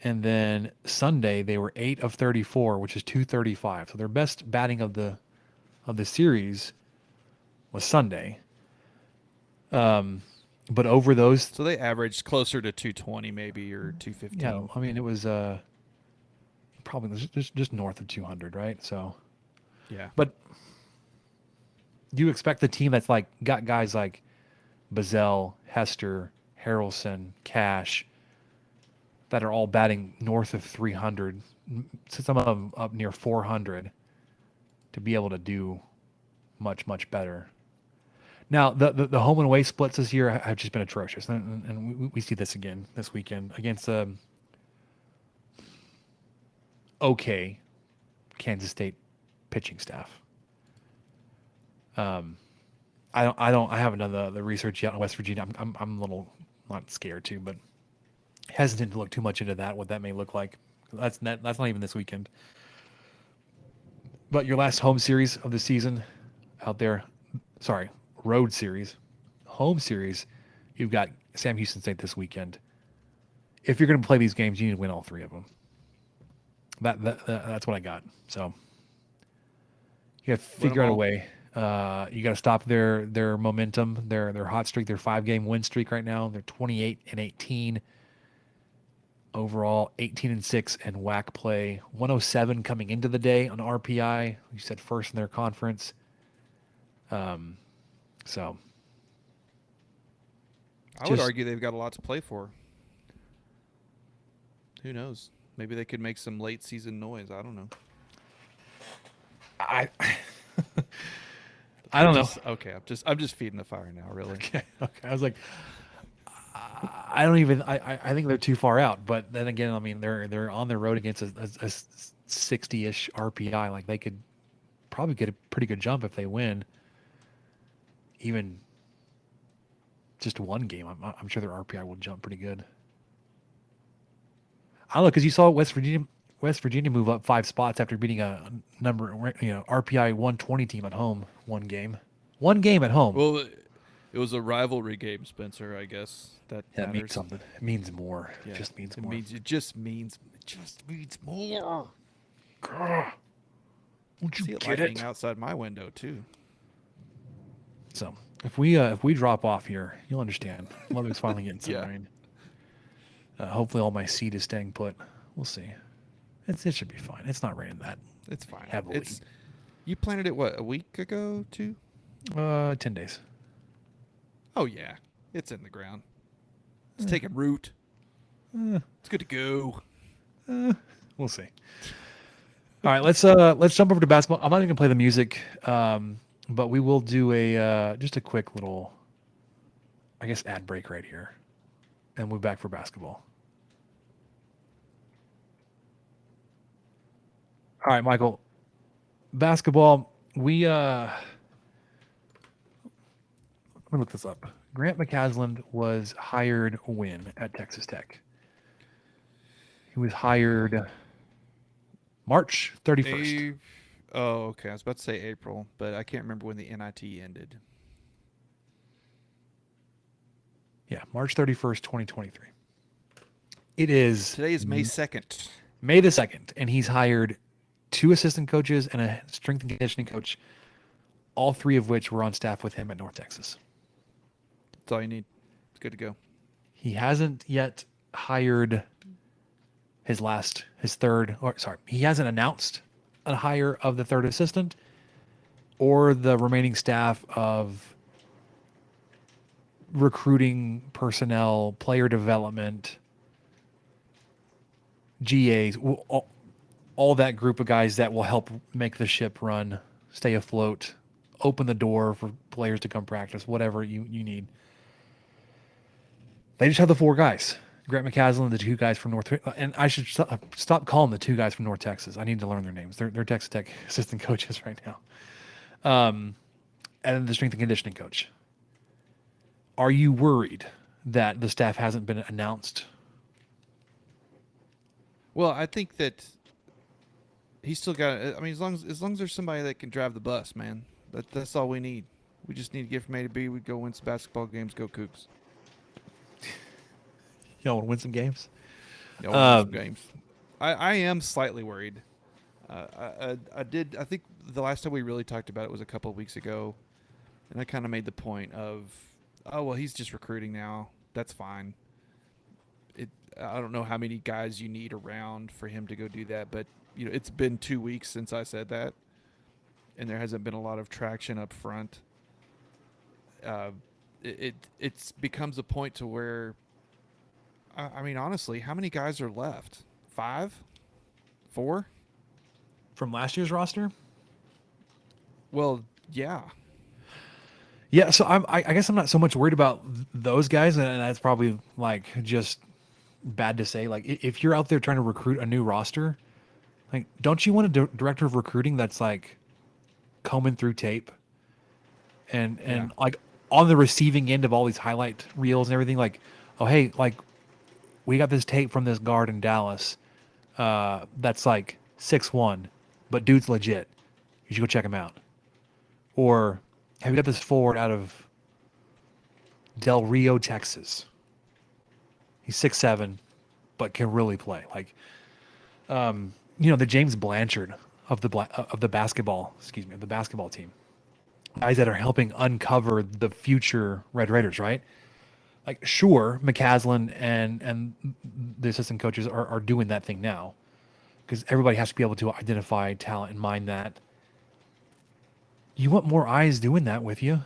And then Sunday they were 8 of 34, which is 235. So their best batting of the series was Sunday. But over those, so they averaged closer to 220 maybe, or 215. Yeah, I mean it was probably just north of 200, right? So yeah. But do you expect the team that's like got guys like Bazell, Hester, Harrelson, Cash, that are all batting north of 300, some of them up near 400, to be able to do much, much better. Now, the home and away splits this year have just been atrocious, and we see this again this weekend against the okay Kansas State pitching staff. I haven't done the research yet on West Virginia. I'm a little not scared to, but hesitant to look too much into that, what that may look like. That's not even this weekend. But your last home series of the season out there, road series, home series, you've got Sam Houston State this weekend. If you're going to play these games, you need to win all three of them. That's what I got. So you have to figure out a way. You got to stop their momentum, their hot streak, their 5-game win streak right now. They're 28-18 overall, 18-6 in WAC play, 107 coming into the day on RPI. You said first in their conference. So I would argue they've got a lot to play for. Who knows? Maybe they could make some late season noise. I don't know. I don't know. Okay, I'm just feeding the fire now, really. Okay. I was like, I don't even. I think they're too far out. But then again, I mean, they're on the road against a 60-ish RPI. Like they could probably get a pretty good jump if they win. Even just one game, I'm sure their RPI will jump pretty good. I don't know, because you saw West Virginia move up 5 spots after beating a RPI 120 team at home one game at home. Well, it was a rivalry game, Spencer. I guess that means something. It means more. Yeah, it just means more. It just means more. Won't you See it get lightning it? outside my window too. So if we drop off here, you'll understand. Lubbock's finally getting some Yeah. rain. Hopefully all my seed is staying put. We'll see. It should be fine. It's not raining that It's fine. heavily. You planted it a week ago too? 10 days. Oh yeah, it's in the ground. It's taking root. It's good to go. We'll see. All right, let's jump over to basketball. I'm not even gonna play the music, but we will do just a quick little, I guess, ad break right here, and we'll be back for basketball. All right, Michael. Basketball. Let me look this up. Grant McCasland was hired when at Texas Tech? He was hired March 31st. Oh, okay. I was about to say April, but I can't remember when the NIT ended. Yeah, March 31st, 2023. It is Today is May 2nd. May the 2nd, and he's hired 2 assistant coaches and a strength and conditioning coach, all 3 of which were on staff with him at North Texas. That's all you need. It's good to go. He hasn't yet hired he hasn't announced a hire of the 3rd assistant or the remaining staff of recruiting personnel, player development, GAs, all that group of guys that will help make the ship run, stay afloat, open the door for players to come practice, whatever you need. They just have the 4 guys. Grant McCasland, the 2 guys from North, and I should stop calling the 2 guys from North Texas. I need to learn their names. They're Texas Tech assistant coaches right now. And then the strength and conditioning coach. Are you worried that the staff hasn't been announced? Well, I think that he's still got. I mean, as long as there's somebody that can drive the bus, man, that's all we need. We just need to get from A to B. We go win some basketball games. Go Cougs. Y'all want to win some games? Y'all win some games. I am slightly worried. I think the last time we really talked about it was a couple of weeks ago, and I kind of made the point of, oh well, he's just recruiting now. That's fine. I don't know how many guys you need around for him to go do that, but it's been 2 weeks since I said that, and there hasn't been a lot of traction up front. it's becomes a point to where, I mean, honestly, how many guys are left? 5? 4? From last year's roster? Well, yeah. Yeah, so I guess I'm not so much worried about those guys, and that's probably like just bad to say. Like if you're out there trying to recruit a new roster, like don't you want a director of recruiting that's like combing through tape and Yeah. like on the receiving end of all these highlight reels and everything? Like, oh hey, like we got this tape from this guard in Dallas that's like 6'1", but dude's legit. You should go check him out. Or have you got this forward out of Del Rio, Texas? He's 6'7", but can really play. Like, the James Blanchard of the basketball, the basketball team. Guys that are helping uncover the future Red Raiders, right? Like, sure, McCaslin and the assistant coaches are doing that thing now, because everybody has to be able to identify talent and mine that. You want more eyes doing that with you.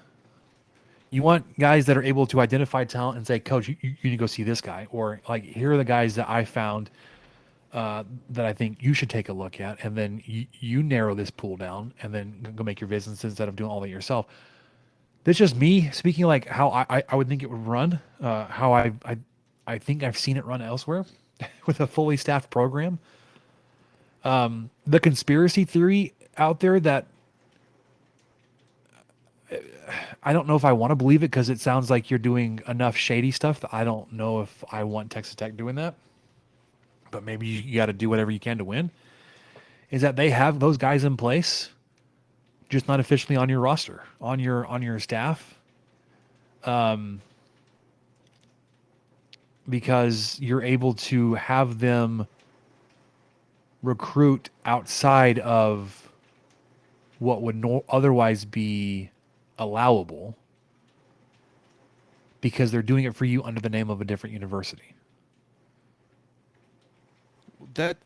You want guys that are able to identify talent and say, Coach, you need to go see this guy. Or, like, here are the guys that I found that I think you should take a look at. And then you narrow this pool down and then go make your business instead of doing all that yourself. That's just me speaking like how I would think it would run, how I think I've seen it run elsewhere with a fully staffed program. The conspiracy theory out there that I don't know if I want to believe it because it sounds like you're doing enough shady stuff that I don't know if I want Texas Tech doing that. But maybe you got to do whatever you can to win. Is that they have those guys in place, just not officially on your roster, on your staff, because you're able to have them recruit outside of what would otherwise be allowable, because they're doing it for you under the name of a different university. That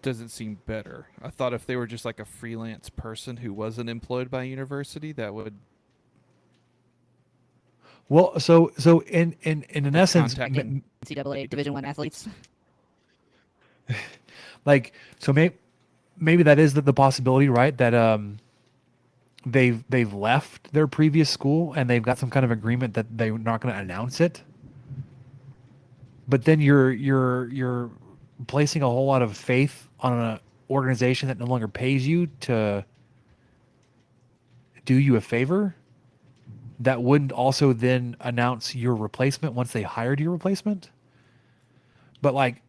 doesn't seem better. I thought if they were just like a freelance person who wasn't employed by a university, that would. Well, so in an essence, Contacting NCAA Division I athletes. like, so maybe that is the possibility, right? That they've left their previous school and they've got some kind of agreement that they're not going to announce it. But then you're placing a whole lot of faith on an organization that no longer pays you to do you a favor, that wouldn't also then announce your replacement once they hired your replacement. But like,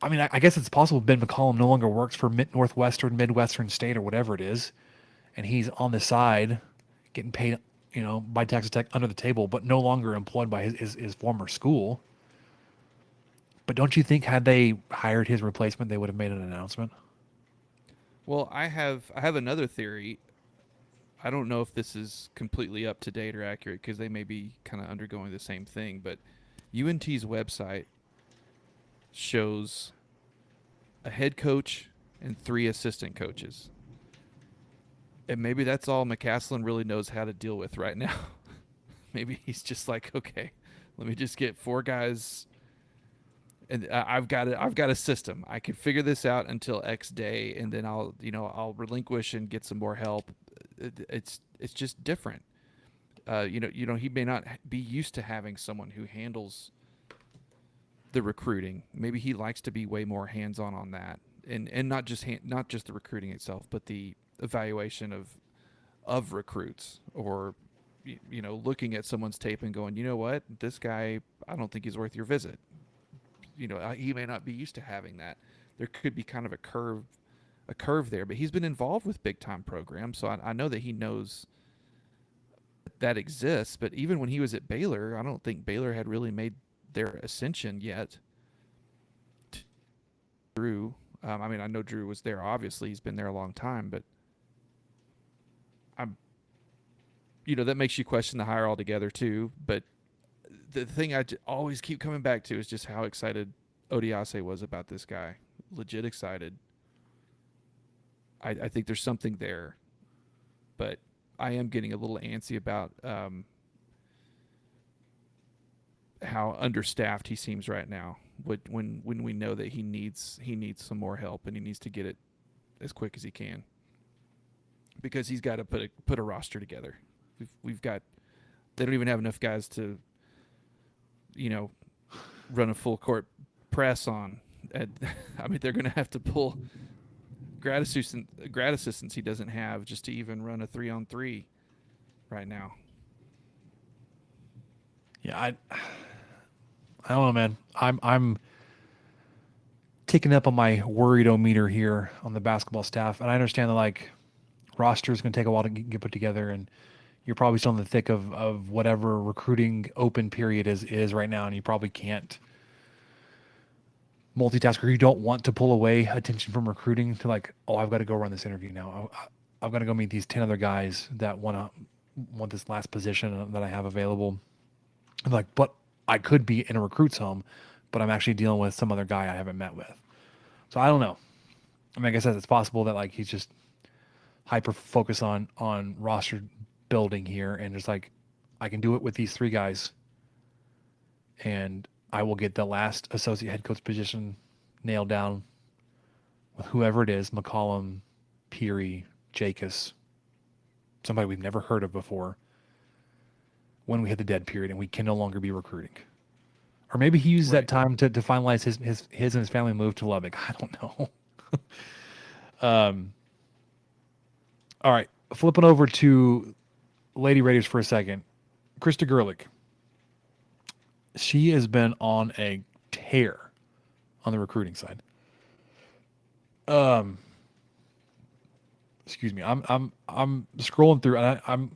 I mean, I guess it's possible Ben McCollum no longer works for Midwestern State or whatever it is, and he's on the side getting paid, by Texas Tech under the table, but no longer employed by his former school. But don't you think had they hired his replacement, they would have made an announcement? Well, I have another theory. I don't know if this is completely up to date or accurate because they may be kind of undergoing the same thing, but UNT's website shows a head coach and 3 assistant coaches. And maybe that's all McCaslin really knows how to deal with right now. Maybe he's just like, okay, let me just get 4 guys, and I've got a system. I can figure this out until X day, and then I'll relinquish and get some more help. It's just different. He may not be used to having someone who handles the recruiting. Maybe he likes to be way more hands-on on that, and not just the recruiting itself, but the evaluation of recruits, or looking at someone's tape and going, you know what, this guy, I don't think he's worth your visit. He may not be used to having that. There could be kind of a curve there, but he's been involved with big time programs, so I know that he knows that exists. But even when he was at Baylor, I don't think Baylor had really made their ascension yet. Drew, I know Drew was there. Obviously, he's been there a long time, but that makes you question the hire altogether too. But the thing I always keep coming back to is just how excited Odiase was about this guy. Legit excited. I think there's something there, but I am getting a little antsy about how understaffed he seems right now. When we know that he needs some more help and he needs to get it as quick as he can, because he's got to put a roster together. We've got, they don't even have enough guys to, run a full court press on. I mean, they're going to have to pull Gratis since he doesn't have, just to even run a 3-on-3 right now. Yeah, I don't know, man. I'm ticking up on my worried-o-meter here on the basketball staff, and I understand that like roster is going to take a while to get put together, and you're probably still in the thick of whatever recruiting open period is right now, and you probably can't multitask, or you don't want to pull away attention from recruiting to like, oh, I've got to go run this interview now. I've got to go meet these 10 other guys that want this last position that I have available. And like, but I could be in a recruit's home, but I'm actually dealing with some other guy I haven't met with. So I don't know. I mean, like I said, it's possible that like he's just hyper focused on roster building here, and just like, I can do it with these 3 guys, and I will get the last associate head coach position nailed down with whoever it is, McCollum, Peary, Jacobs, somebody we've never heard of before, when we hit the dead period and we can no longer be recruiting. Or maybe he uses that time to finalize his and his family move to Lubbock. I don't know. All right, flipping over to Lady Raiders for a second. Krista Gerlich. She has been on a tear on the recruiting side. Excuse me. I'm scrolling through, and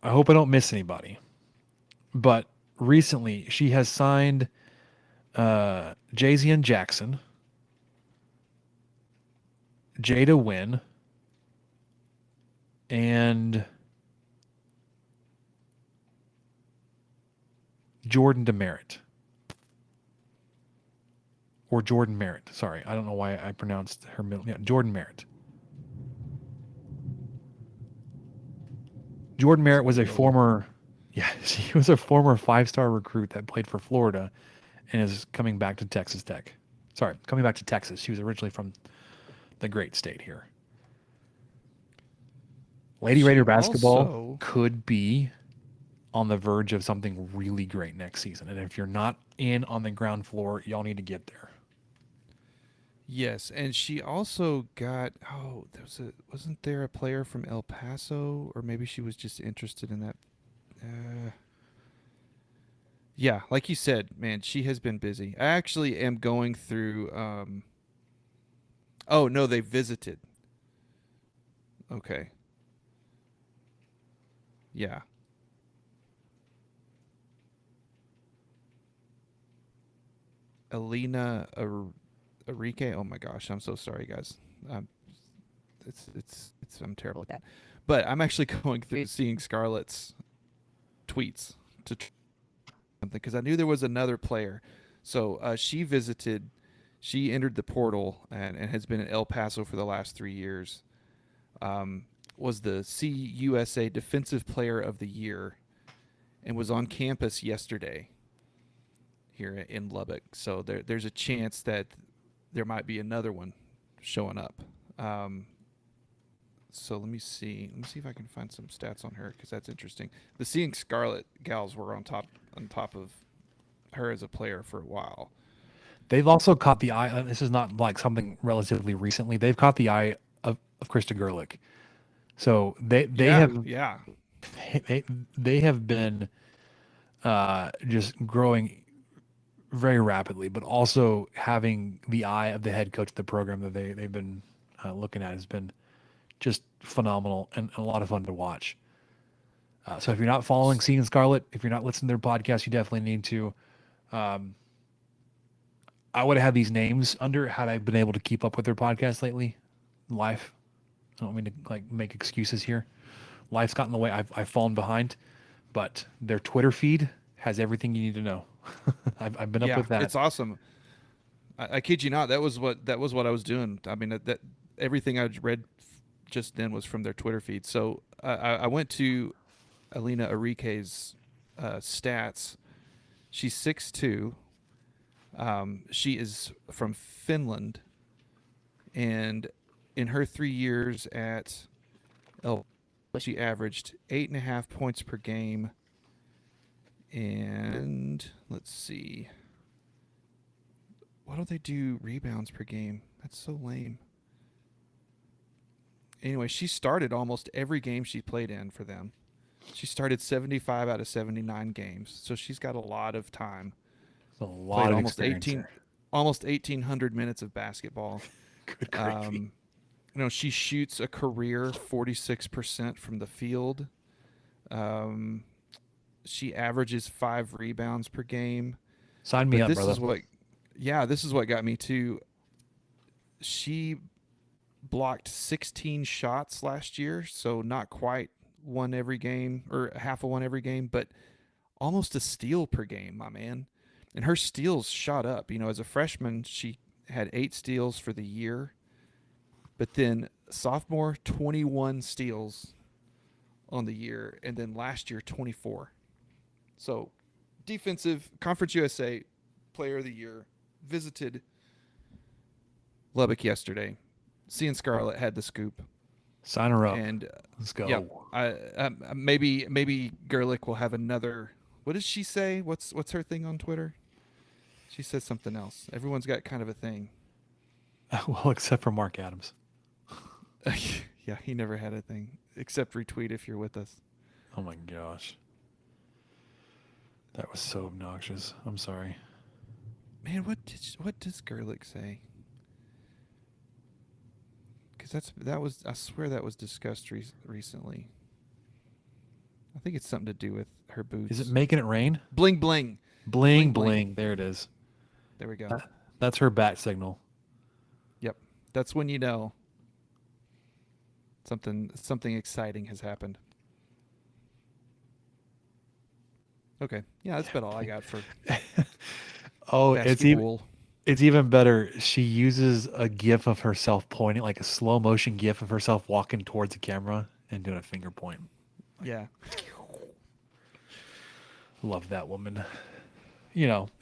I hope I don't miss anybody. But recently she has signed Jayzian Jackson, Jada Wynn, and Jordan Demerit. Or Jordan Merritt. Sorry, I don't know why I pronounced her middle. Yeah, Jordan Merritt. Jordan Merritt was a former, she was a former 5-star recruit that played for Florida and is coming back to Texas Tech. Sorry, coming back to Texas. She was originally from the great state here. Lady Raider basketball could be on the verge of something really great next season. And if you're not in on the ground floor, y'all need to get there. Yes, and she also got, wasn't there a player from El Paso, or maybe she was just interested in that? Yeah, like you said, man, she has been busy. I actually am going through, oh, no, they visited. Okay. Yeah. Alina Enrique. Oh my gosh, I'm so sorry, guys. It's I'm terrible at that. But I'm actually going through seeing Scarlett's tweets to something, because I knew there was another player. So she entered the portal and has been in El Paso for the last 3 years. Was the CUSA Defensive Player of the Year, and was on campus yesterday here in Lubbock. So there's a chance that there might be another one showing up. So let me see if I can find some stats on her, because that's interesting. The Seeing Scarlet gals were on top of her as a player for a while. They've also caught the eye. This is not like something relatively recently. They've caught the eye of Krista Gerlich. So they have been just growing very rapidly, but also having the eye of the head coach of the program that they've been looking at has been just phenomenal and a lot of fun to watch. So if you're not following Seeing Scarlet, if you're not listening to their podcast, you definitely need to. I would have had these names under had I been able to keep up with their podcast lately. Life. I don't mean to like make excuses here. Life's gotten in the way. I've fallen behind, but their Twitter feed has everything you need to know. I've been up with that. It's awesome. I kid you not. That was what I was doing. I mean, that everything I read just then was from their Twitter feed. So I went to Alina Enrique's stats, She's 6'2". She is from Finland, and in her 3 years at she averaged 8.5 points per game. And let's see. Why don't they do rebounds per game? That's so lame. Anyway, she started almost every game she played in for them. She started 75 out of 79 games, so she's got a lot of time. A lot of almost experience 18, there. almost 1,800 minutes of basketball. Good gravy. She shoots a career 46% from the field. She averages 5 rebounds per game. Sign me up, this brother. This is what got me to. She blocked 16 shots last year, so not quite one every game or half of one every game, but almost a steal per game, my man. And her steals shot up. As a freshman, she had 8 steals for the year. But then sophomore, 21 steals on the year. And then last year, 24. So defensive, Conference USA Player of the Year, visited Lubbock yesterday. Seeing Scarlett had the scoop. Sign her up. And let's go. Yeah, maybe Gerlich will have another. What does she say? What's her thing on Twitter? She says something else. Everyone's got kind of a thing. Well, except for Mark Adams. Yeah, he never had a thing except retweet if you're with us. Oh my gosh. That was so obnoxious. I'm sorry. Man, what does Gerlich say? Because I swear that was discussed recently. I think it's something to do with her boots. Is it making it rain? Bling bling. Bling bling. There it is. There we go. That's her bat signal. Yep. That's when you know something exciting has happened. Okay. Yeah, that's about all I got for Oh, basketball. it's even better. She uses a gif of herself pointing, like a slow motion gif of herself walking towards the camera and doing a finger point. Yeah. Love that woman.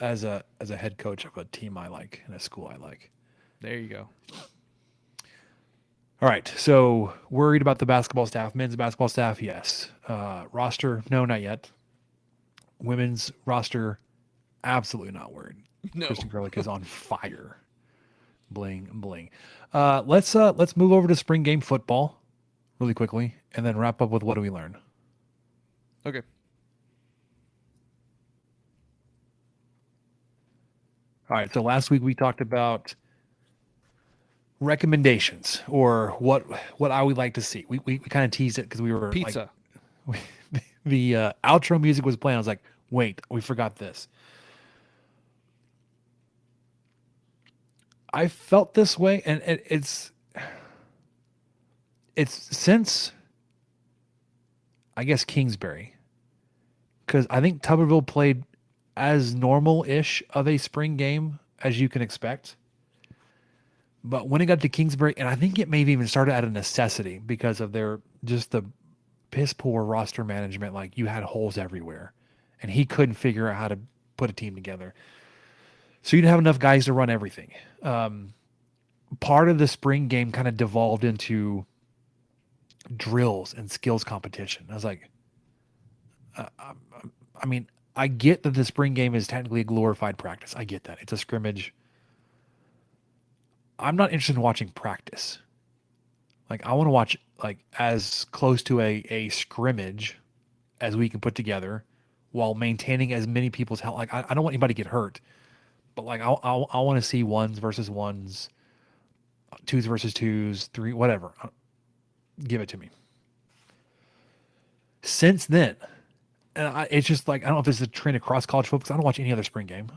As a head coach of a team I like and a school I like. There you go. All right. So worried about the basketball staff, men's basketball staff. Yes. Roster. No, not yet. Women's roster. Absolutely not worried. No. Kristen Gerlich is on fire. Bling bling. Let's move over to spring game football really quickly and then wrap up with what do we learn. Okay. All right. So last week we talked about recommendations or what I would like to see. We kind of teased it because we were Pizza. The outro music was playing. I was like, wait, we forgot this. I felt this way, and it's since I guess Kingsbury, because I think Tuberville played as normal-ish of a spring game as you can expect. But when it got to Kingsbury, and I think it maybe even started out of necessity because of the piss poor roster management. Like, you had holes everywhere, and he couldn't figure out how to put a team together. So you didn't have enough guys to run everything. Part of the spring game kind of devolved into drills and skills competition. I was like, I mean, I get that the spring game is technically a glorified practice. I get that. It's a scrimmage. I'm not interested in watching practice. Like, I want to watch as close to a scrimmage as we can put together while maintaining as many people's health. Like, I don't want anybody to get hurt, but I want to see ones versus ones, twos versus twos, three, whatever. Give it to me. Since then, and it's just I don't know if this is a trend across college football because I don't watch any other spring game.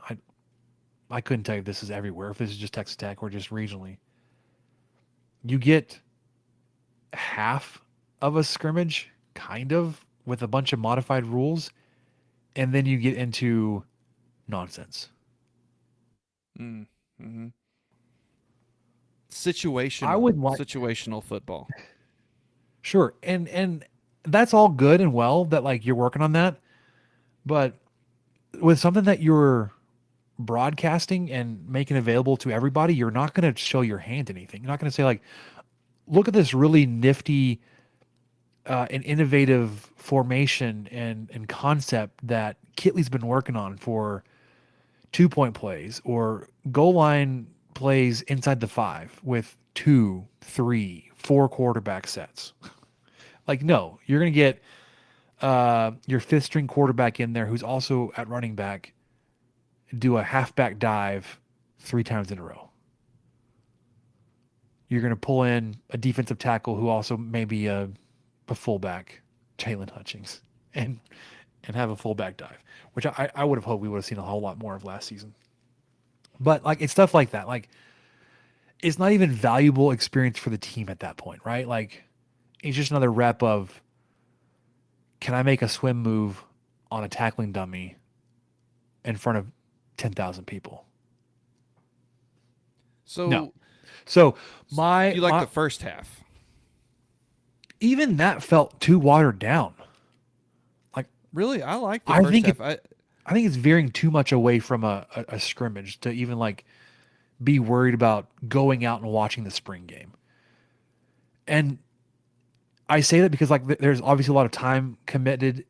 I couldn't tell you if this is everywhere, if this is just Texas Tech or just regionally. You get half of a scrimmage, kind of, with a bunch of modified rules, and then you get into nonsense. Mm-hmm. Situational football. Sure, and that's all good and well that you're working on that, but with something that you're broadcasting and making available to everybody, you're not going to show your hand anything. You're not going to say like, look at this really nifty and innovative formation and concept that Kitley's been working on for 2-point plays or goal line plays inside the 5 with 2, 3, 4 quarterback sets. Like, no, you're going to get your 5th string quarterback in there who's also at running back do a halfback dive 3 times in a row. You're going to pull in a defensive tackle who also may be a fullback, Jalen Hutchings, and have a fullback dive, which I would have hoped we would have seen a whole lot more of last season. But like, it's stuff like that. Like, it's not even valuable experience for the team at that point, right? Like, it's just another rep of, can I make a swim move on a tackling dummy in front of 10,000 people? So No. So you like the first half? Even that felt too watered down. Like, Really, I like the I first think half. I think it's veering too much away from a scrimmage to even like be worried about going out and watching the spring game. And I say that because like there's obviously a lot of time committed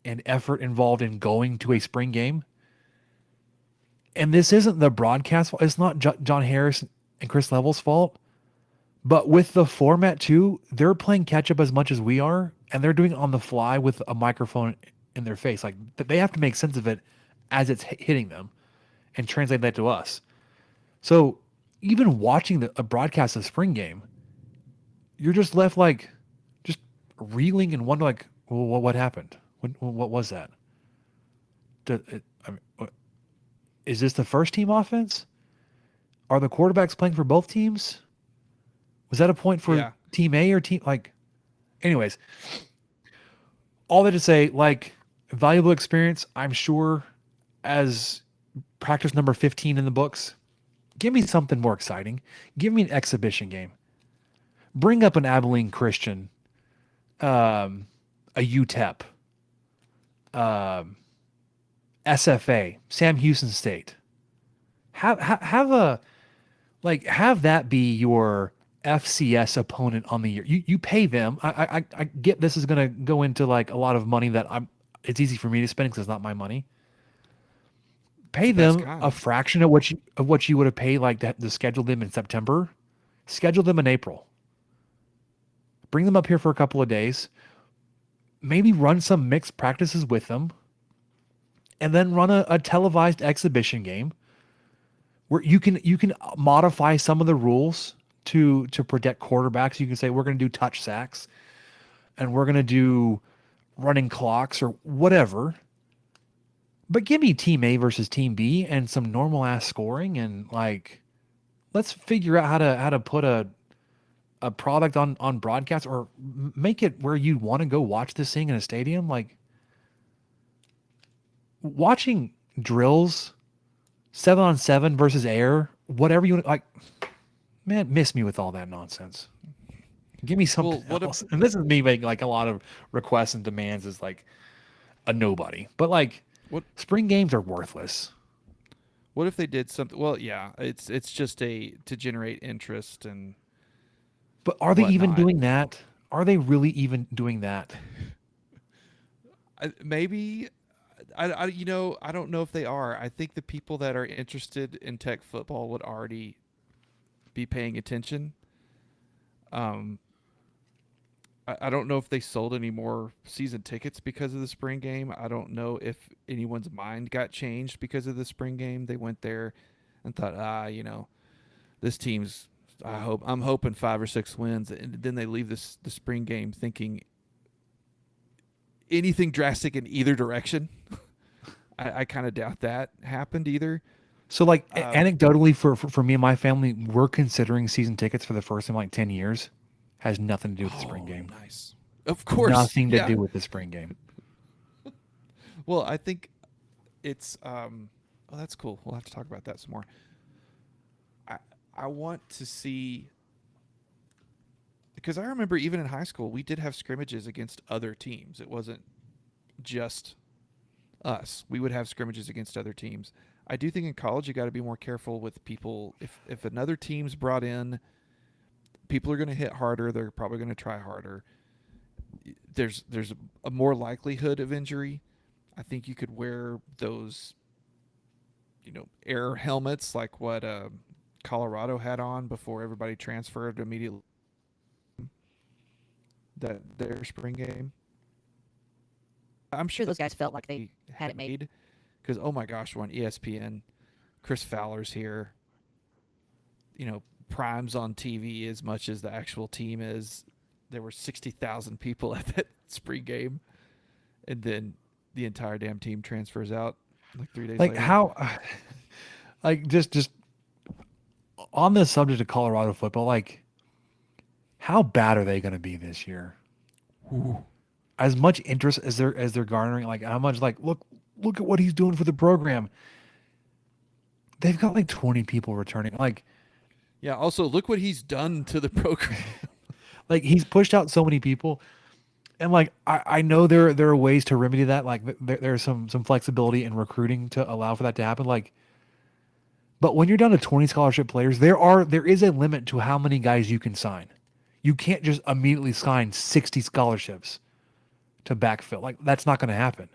and effort involved in going to a spring game. And this isn't the broadcast fault. It's not John Harris and Chris Level's fault. But with the format too, they're playing catch up as much as we are, and they're doing it on the fly with a microphone in their face. Like, they have to make sense of it as it's hitting them and translate that to us. So even watching a broadcast of the spring game, you're just left like just reeling and wondering like, well, what happened? What was that? Is this the first team offense? Are the quarterbacks playing for both teams? Was that a point for team A or team like? Anyways, all that to say, like, valuable experience, I'm sure, as practice number 15 in the books. Give me something more exciting. Give me an exhibition game. Bring up an Abilene Christian, a UTEP, SFA, Sam Houston State. Have that be your FCS opponent on the year. You pay them. I get this is going to go into like a lot of money that it's easy for me to spend because it's not my money. Pay them a fraction of what you would have paid like to schedule them in September. Schedule them in April. Bring them up here for a couple of days. Maybe run some mixed practices with them. And then run a televised exhibition game where you can modify some of the rules to protect quarterbacks. You can say we're going to do touch sacks and we're going to do running clocks or whatever. But give me team A versus team B and some normal ass scoring, and like, let's figure out how to put a product on broadcast or make it where you want to go watch this thing in a stadium. Like, watching drills 7-on-7 versus air, whatever you want, like, man, miss me with all that nonsense. Give me something else. And this is me making like a lot of requests and demands as like a nobody, but like, spring games are worthless. What if they did something? Well, yeah, it's just to generate interest and. But are they even doing that? Are they really even doing that? Maybe. I don't know if they are. I think the people that are interested in Tech football would already be paying attention. I don't know if they sold any more season tickets because of the spring game. I don't know if anyone's mind got changed because of the spring game. They went there and thought, this team's. I'm hoping 5 or 6 wins, and then they leave the spring game thinking anything drastic in either direction. I kind of doubt that happened either. So, like, anecdotally, for me and my family, we're considering season tickets for the first time in like 10 years. Has nothing to do with the spring game. Nice. Of course. Nothing to do with the spring game. Well, I think it's that's cool. We'll have to talk about that some more. I want to see, because I remember even in high school we did have scrimmages against other teams. It wasn't just us. We would have scrimmages against other teams. I do think in college you got to be more careful with people. If another team's brought in, people are going to hit harder. They're probably going to try harder. There's a more likelihood of injury. I think you could wear those, air helmets like what Colorado had on before everybody transferred immediately. Their spring game. I'm sure Those guys felt like they had it made. Because, oh my gosh, we're on ESPN. Chris Fowler's here. Prime's on TV as much as the actual team is. There were 60,000 people at that spring game. And then the entire damn team transfers out like 3 days Like later. how, like just on the subject of Colorado football, like how bad are they going to be this year? As much interest as they're garnering, like how much, like look at what he's doing for the program. They've got like 20 people returning. Like, Yeah, also, look what he's done to the program. like he's pushed out so many people. And like I know there are ways to remedy that. Like there's some flexibility in recruiting to allow for that to happen. Like, but when you're down to 20 scholarship players, there is a limit to how many guys you can sign. You can't just immediately sign 60 scholarships to backfill. Like that's not going to happen.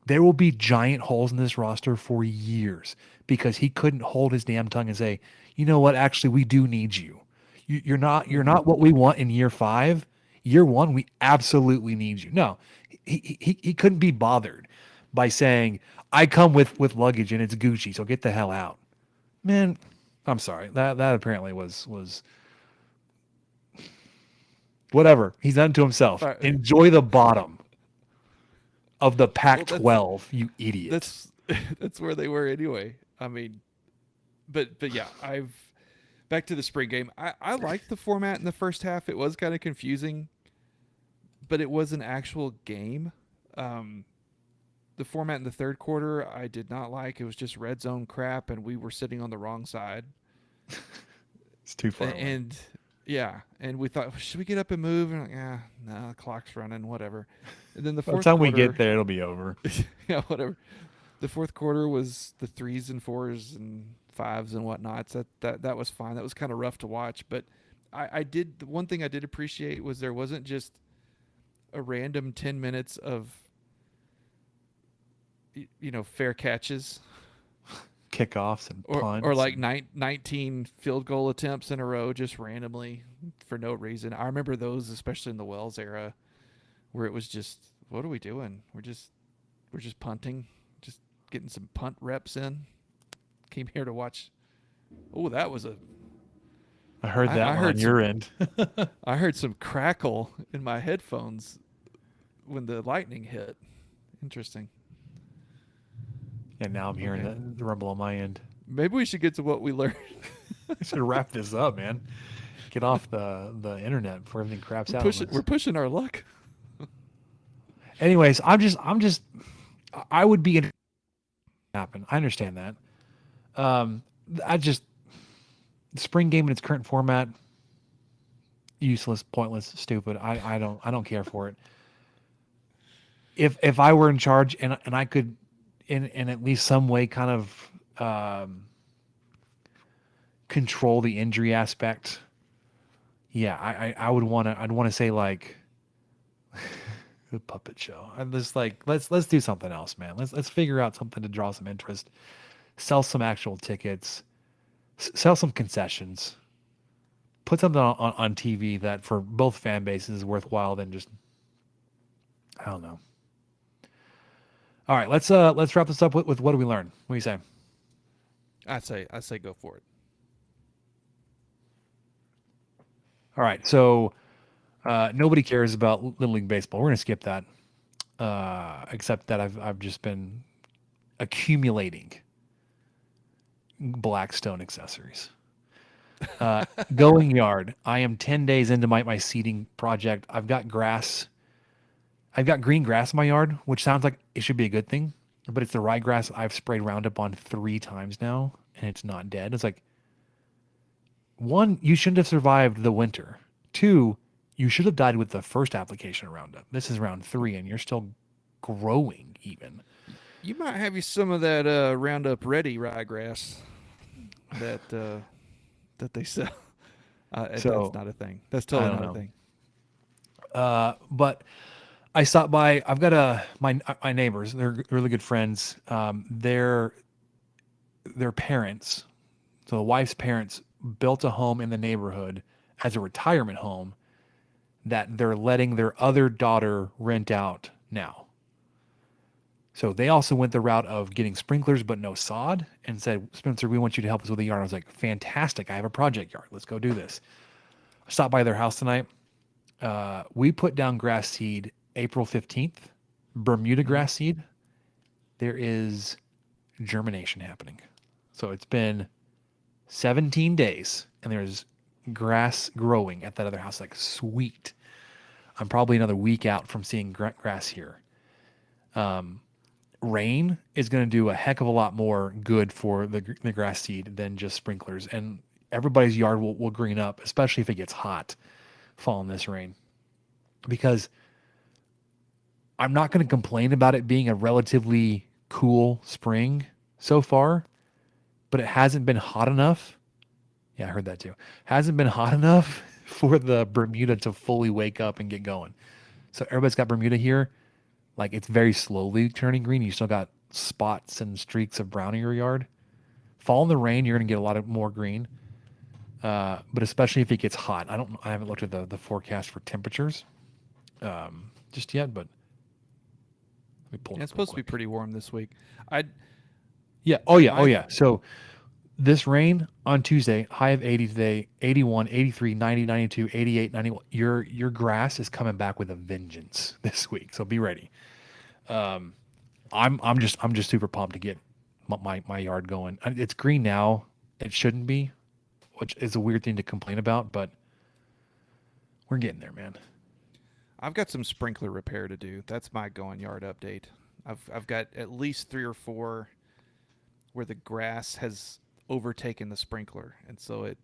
There will be giant holes in this roster for years because he couldn't hold his damn tongue and say, you know what, actually we do need you. You're not what we want in year 5. Year 1, we absolutely need you. No, he couldn't be bothered by saying, I come with luggage and it's Gucci, so get the hell out. Man, I'm sorry. That apparently was whatever. He's done to himself. Right. Enjoy the bottom of the Pac-12, you idiot. That's where they were anyway. I mean, but yeah, back to the spring game. I liked the format in the first half. It was kind of confusing, but it was an actual game. The format in the third quarter, I did not like. It was just red zone crap, and we were sitting on the wrong side. It's too far away. And yeah, and we thought, should we get up and move? And no, the clock's running, whatever. And then the By the fourth time we quarter, get there, it'll be over. yeah, whatever. The fourth quarter was the 3s and 4s and 5s and whatnot. So that was fine. That was kind of rough to watch, but the one thing I did appreciate was there wasn't just a random 10 minutes of fair catches Kickoffs and punts. or like 19 field goal attempts in a row just randomly for no reason. I remember those, especially in the Wells era, where it was just, what are we doing? We're just punting, just getting some punt reps in. Came here to watch. Oh, that was I heard that I one heard on your end. I heard some crackle in my headphones when the lightning hit. Interesting. And now I'm hearing the rumble on my end. Maybe we should get to what we learned. I should wrap this up, man. Get off the internet before everything craps out. on us. We're pushing our luck. Anyways, I would be interested in happen. I understand that. The spring game in its current format, useless, pointless, stupid. I don't care for it. If I were in charge and I could in at least some way kind of control the injury aspect, yeah, I'd want to say like the puppet show. I'm just like, let's do something else, man. Let's figure out something to draw some interest. Sell some actual tickets. Sell some concessions. Put something on TV that for both fan bases is worthwhile than just, I don't know. All right, let's wrap this up with what do we learn? What do you say? I say go for it. All right, so nobody cares about Little League Baseball. We're gonna skip that, except that I've just been accumulating Blackstone accessories. Going yard. I am 10 days into my seeding project. I've got grass. I've got green grass in my yard, which sounds like it should be a good thing, but it's the ryegrass I've sprayed Roundup on 3 times now, and it's not dead. It's like, 1, you shouldn't have survived the winter. 2, you should have died with the first application of Roundup. This is round 3, and you're still growing even. You might have you some of that Roundup Ready ryegrass that they sell. So, That's not a thing. That's I totally don't not know. a thing. But I stopped by. I've got my neighbors. They're really good friends. Their parents, so the wife's parents, built a home in the neighborhood as a retirement home that they're letting their other daughter rent out now. So they also went the route of getting sprinklers but no sod and said, Spencer, we want you to help us with the yard. I was like, fantastic. I have a project yard. Let's go do this. I stopped by their house tonight. We put down grass seed April 15th, Bermuda grass seed. There is germination happening. So it's been 17 days and there's grass growing at that other house. Like, sweet. I'm probably another week out from seeing grass here. Rain is going to do a heck of a lot more good for the grass seed than just sprinklers. And everybody's yard will green up, especially if it gets hot following this rain. Because I'm not going to complain about it being a relatively cool spring so far, but it hasn't been hot enough. Yeah, I heard that too. Hasn't been hot enough for the Bermuda to fully wake up and get going. So everybody's got Bermuda here. Like, it's very slowly turning green. You still got spots and streaks of brown in your yard. Fall in the rain, you're going to get a lot of more green. But especially if it gets hot. I haven't looked at the forecast for temperatures just yet, but let me pull it Yeah, up it's supposed real to be quick. pretty warm this week. Yeah. Oh yeah. So this rain on Tuesday, high of 80 today, 81, 83, 90, 92, 88, 91. Your grass is coming back with a vengeance this week. So be ready. I'm just super pumped to get my yard going. It's green now. It shouldn't be, which is a weird thing to complain about, but we're getting there, man. I've got some sprinkler repair to do. That's my going yard update. I've got at least 3 or 4 where the grass has overtaken the sprinkler, and so it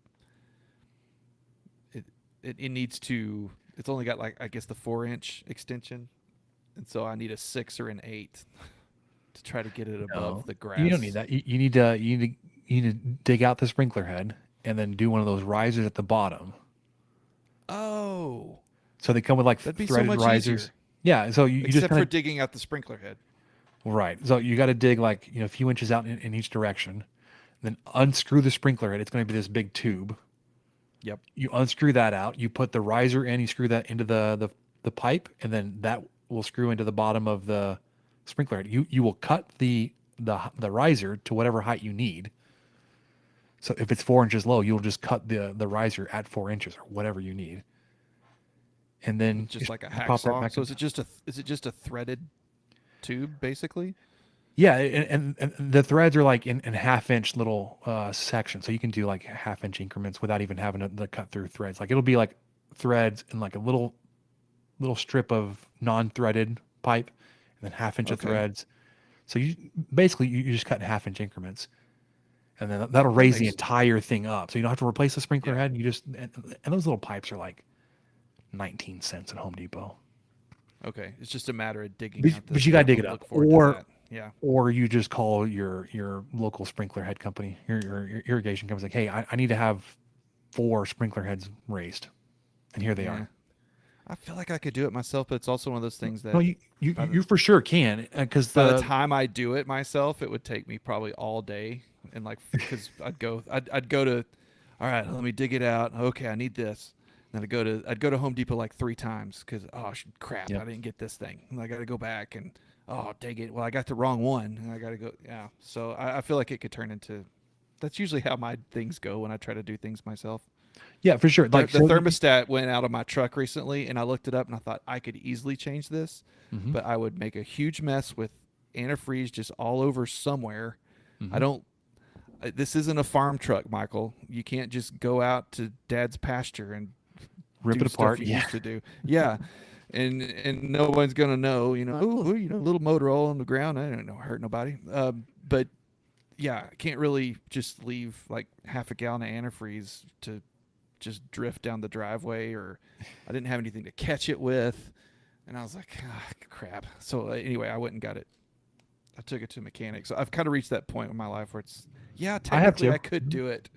needs to. It's only got, like, I guess, the 4-inch extension, and so I need a 6 or an 8 to try to get it above the grass. You don't need that. You need to dig out the sprinkler head and then do one of those risers at the bottom. Oh, So they come with like that'd be so threaded much risers. easier. Yeah. So you just Except kind for of digging out the sprinkler head. right. So you got to dig like a few inches out in each direction, then unscrew the sprinkler head. It's going to be this big tube. Yep. You unscrew that out. You put the riser in. You screw that into the pipe, and then that will screw into the bottom of the sprinkler head. You will cut the riser to whatever height you need. So if it's 4 inches low, you'll just cut the riser at 4 inches or whatever you need. And then Just like a pop that hacksaw. back So in. is it just a threaded tube basically? Yeah, and the threads are like in half-inch little sections, so you can do like half-inch increments without even having to cut through threads. Like, it'll be like threads and like a little strip of non-threaded pipe, and then half-inch of Okay. threads. So you basically you just cut in half-inch increments, and then that'll raise the makes- entire thing up. So you don't have to replace the sprinkler Yeah. head. You just and those little pipes are like 19 cents at Home Depot. Okay, it's just a matter of digging But- out the but you gotta dig stuff. it I'll up. look forward to Or- that. Yeah. Or you just call your local sprinkler head company, your irrigation company, like, hey, I need to have 4 sprinkler heads raised, and here they Yeah. are. I feel like I could do it myself, but it's also one of those things that No, you by the- you for sure can, because by the time I do it myself, it would take me probably all day, and like because I'd go to, all right, let me dig it out. Okay, I need this. Then I'd go to Home Depot like 3 times because crap, Yep. I didn't get this thing, and I got to go back and dang it, well I got the wrong one, and I got to go So I feel like it could turn into. That's usually how my things go when I try to do things myself. yeah, for sure. Like The thermostat went out of my truck recently, and I looked it up, and I thought I could easily change this, Mhm. but I would make a huge mess with antifreeze just all over somewhere. Mhm. I don't. This isn't a farm truck, Michael. You can't just go out to Dad's pasture and rip do it apart. Stuff you Yeah, used to do. Yeah, and no one's gonna know. Little motor oil on the ground. I don't know, hurt nobody. But yeah, I can't really just leave like half a gallon of antifreeze to just drift down the driveway, or I didn't have anything to catch it with, and I was like, crap. So anyway, I went and got it I took it to a mechanic. So I've kind of reached that point in my life where it's, yeah, I have technically to. I could do it.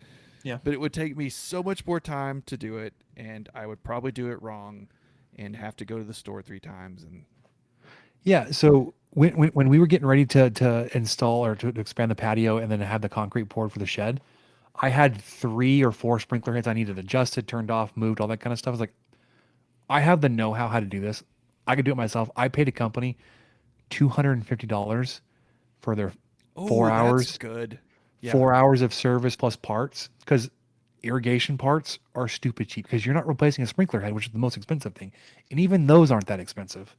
Yeah. But it would take me so much more time to do it, and I would probably do it wrong and have to go to the store 3 times. And Yeah. So when we were getting ready to install or to expand the patio and then have the concrete poured for the shed, I had 3 or 4 sprinkler heads I needed adjusted, turned off, moved, all that kind of stuff. I was like, I have the know-how how to do this. I could do it myself. I paid a company $250 for their 4 that's hours. good. Yeah. 4 hours of service plus parts, because irrigation parts are stupid cheap because you're not replacing a sprinkler head, which is the most expensive thing, and even those aren't that expensive.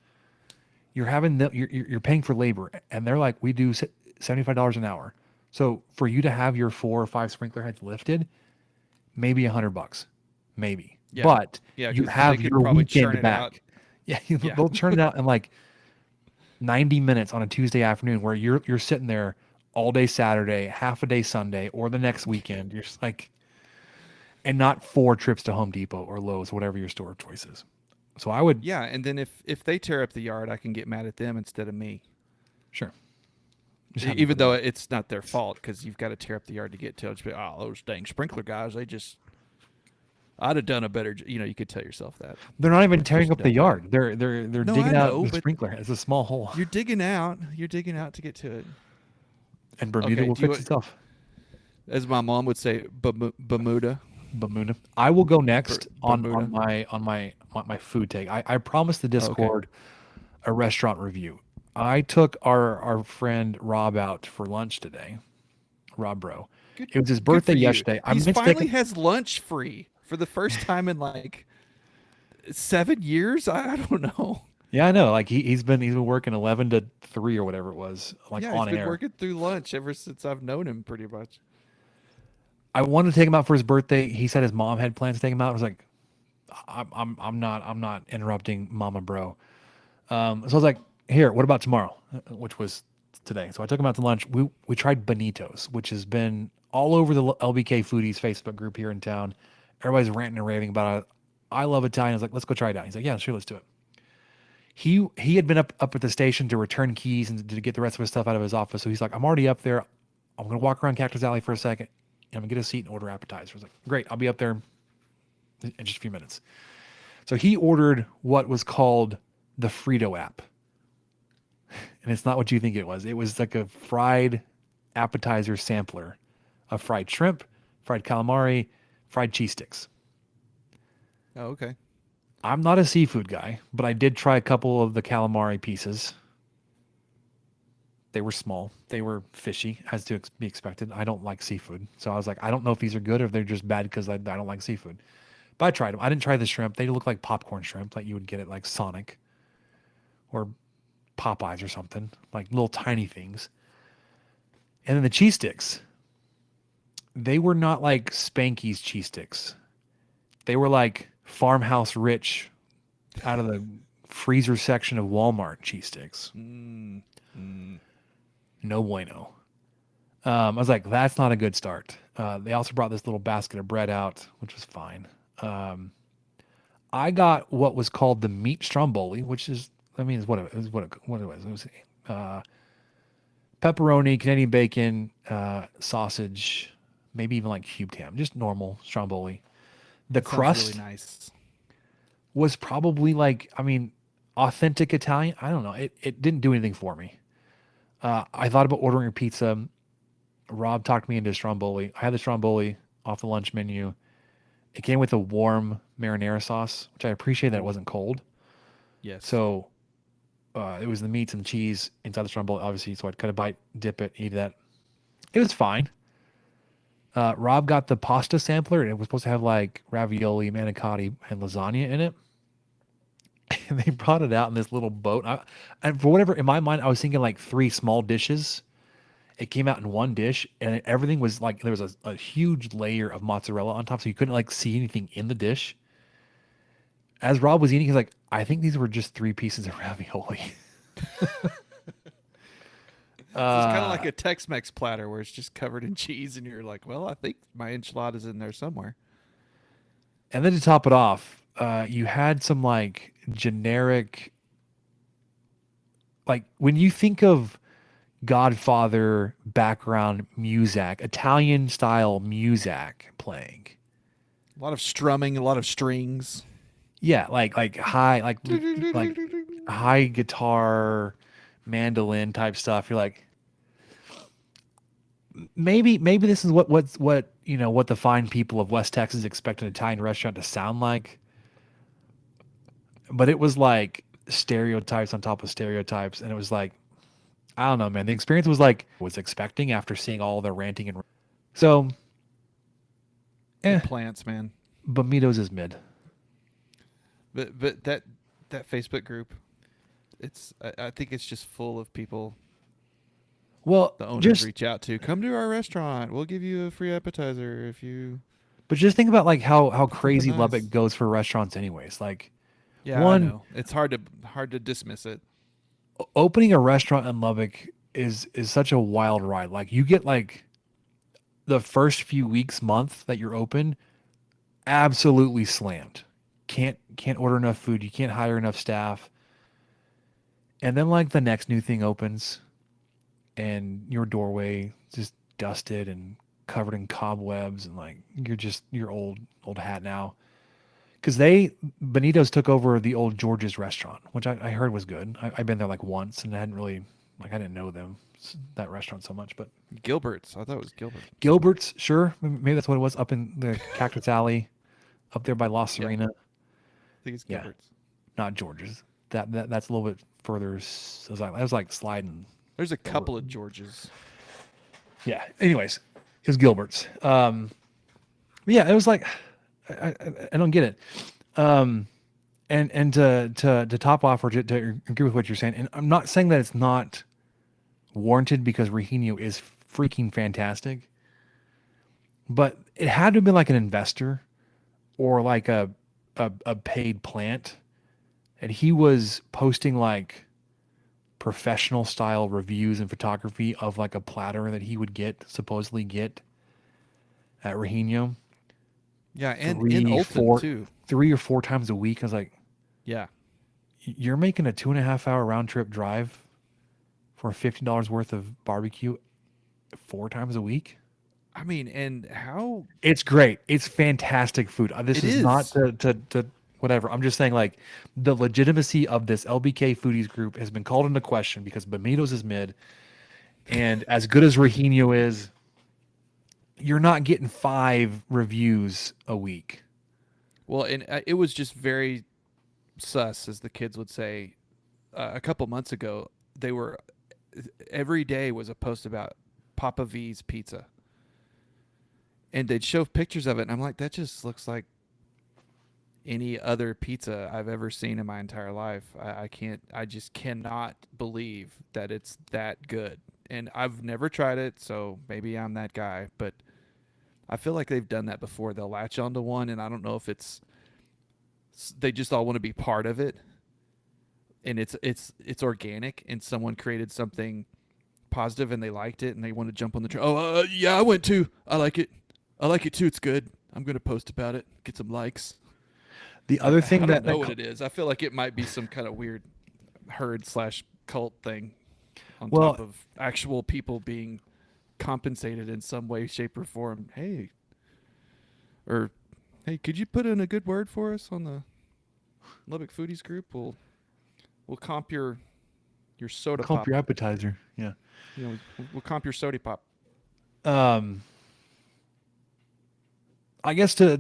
You're paying for labor, and they're like, we do $75 an hour. So for you to have your 4 or 5 sprinkler heads lifted, maybe $100, maybe. Yeah. But Yeah, you 'cause have they could your probably churn weekend it out. back. Yeah, Yeah. they'll churn it out in like 90 minutes on a Tuesday afternoon, where you're sitting there all day Saturday, half a day Sunday, or the next weekend. You're just like, and not 4 trips to Home Depot or Lowe's, whatever your store of choice is. So I would, Yeah, and then if they tear up the yard, I can get mad at them instead of me. sure. Just have them Even put it though in. it's not their fault, because you've got to tear up the yard to get to it. Just be, oh, those dang sprinkler guys, I'd have done a better, you could tell yourself that. They're not even tearing just up the don't. yard. They're No, digging I out know, the but- sprinkler head. It's a small hole, You're digging out to get to it. and Bermuda Okay, will do you fix want- itself. As my mom would say, Bermuda. Bermuda. I will go next on Bermuda. my food take. I promised the Discord a restaurant review. I took our friend Rob out for lunch today. Rob Bro. It was his Good birthday for you. yesterday. He's meant to finally take has lunch free for the first time in like 7 years. I don't know. Yeah, I know. Like he's been working 11 to 3 or whatever it was, like Yeah, on he's been air. working through lunch ever since I've known him, pretty much. I wanted to take him out for his birthday. He said his mom had plans to take him out. I was like, I'm not interrupting Mama Bro. So I was like, here, what about tomorrow? Which was today. So I took him out to lunch. We tried Benito's, which has been all over the LBK Foodies Facebook group here in town. Everybody's ranting and raving about it. I love Italian. I was like, let's go try it out. He's like, yeah, sure, let's do it. He had been up at the station to return keys and to get the rest of his stuff out of his office. So he's like, I'm already up there. I'm going to walk around Cactus Alley for a second. And I'm going to get a seat and order appetizers. I was like, great, I'll be up there in just a few minutes. So he ordered what was called the Frito app. And it's not what you think it was. It was like a fried appetizer sampler of fried shrimp, fried calamari, fried cheese sticks. Oh, okay. I'm not a seafood guy, but I did try a couple of the calamari pieces. They were small. They were fishy, as to be expected. I don't like seafood. So I was like, I don't know if these are good or if they're just bad because I don't like seafood. But I tried them. I didn't try the shrimp. They look like popcorn shrimp, like you would get at like Sonic or Popeyes or something, like little tiny things. And then the cheese sticks, they were not like Spanky's cheese sticks. They were like Farmhouse Rich out of the freezer section of Walmart cheese sticks. No bueno. I was like, that's not a good start. They also brought this little basket of bread out, which was fine. I got what was called the meat stromboli, which is, is what it was. It was pepperoni, Canadian bacon, sausage, maybe even like cubed ham, just normal stromboli. The Sounds crust really nice. was probably like, authentic Italian. I don't know. It didn't do anything for me. I thought about ordering a pizza. Rob talked me into stromboli. I had the stromboli off the lunch menu. It came with a warm marinara sauce, which I appreciate that it wasn't cold. Yes. So it was the meats and cheese inside the stromboli, obviously. So I'd cut a bite, dip it, eat that. It was fine. Rob got the pasta sampler, and it was supposed to have like ravioli, manicotti, and lasagna in it. And they brought it out in this little boat. And for whatever, in my mind, I was thinking like 3 small dishes. It came out in one dish, and everything was like, there was a huge layer of mozzarella on top, so you couldn't like see anything in the dish. As Rob was eating, he's like, I think these were just 3 pieces of ravioli. So it's kind of like a Tex-Mex platter where it's just covered in cheese, and you're like, well, I think my enchilada's in there somewhere. And then to top it off, you had some like generic, like when you think of Godfather background music, Italian style music playing. A lot of strumming, a lot of strings. Yeah, like high like high guitar, mandolin type stuff. You're like, maybe this is what the fine people of West Texas expect an Italian restaurant to sound like. But it was like stereotypes on top of stereotypes, and it was like, I don't know, man. The experience was like I was expecting after seeing all the ranting and so. Plants, man. Bamitos is mid. But that Facebook group, I think it's just full of people. Well, The owners reach out to, come to our restaurant. We'll give you a free appetizer if you. But just think about like how crazy nice. Lubbock goes for restaurants, anyways. Like, Yeah, I know. It's hard to dismiss it. opening a restaurant in Lubbock is such a wild ride. Like, you get like the first few weeks, month that you're open, absolutely slammed. Can't order enough food. You can't hire enough staff. And then like the next new thing opens, and your doorway just dusted and covered in cobwebs, and like you're just your old hat now. Because Benito's took over the old George's restaurant, which I heard was good. I've been there like once, and I hadn't really I didn't know that restaurant so much. But Gilbert's, I thought it was Gilbert's, sure, maybe that's what it was, up in the Cactus Alley, up there by La Serena. I think it's Gilbert's. Not George's. That's a little bit further. So I was like sliding. There's a couple of George's. Yeah. Anyways, it was Gilbert's. Yeah, it was like I don't get it. And to top off or to agree with what you're saying, and I'm not saying that it's not warranted because Regino is freaking fantastic, but it had to have been like an investor or like a paid plant, and he was posting like professional style reviews and photography of like a platter that he would supposedly get at Regino. Yeah, and in Olton too. 3 or 4 times a week. I was like, yeah, you're making a 2.5 hour round trip drive for $50 worth of barbecue 4 times a week. I mean, and how it's great. It's fantastic food. This is not to whatever. I'm just saying, like, the legitimacy of this LBK Foodies group has been called into question because Bamitos is mid, and as good as Regino is, you're not getting 5 reviews a week. Well, and it was just very sus, as the kids would say. A couple months ago, every day was a post about Papa V's pizza. And they'd show pictures of it, and I'm like, that just looks like any other pizza I've ever seen in my entire life. I just cannot believe that it's that good. And I've never tried it, so maybe I'm that guy, but I feel like they've done that before. They'll latch onto one, and I don't know if they just all want to be part of it. And it's organic, and someone created something positive and they liked it and they want to jump on the train. Yeah, I went too. I like it too. It's good. I'm going to post about it, get some likes. The other thing I don't know what it is. I feel like it might be some kind of weird herd/cult thing on top of actual people being compensated in some way, shape, or form. Hey, could you put in a good word for us on the Lubbock Foodies group? We'll comp your soda pop. Comp your appetizer. Yeah. We'll comp your soda pop. I guess to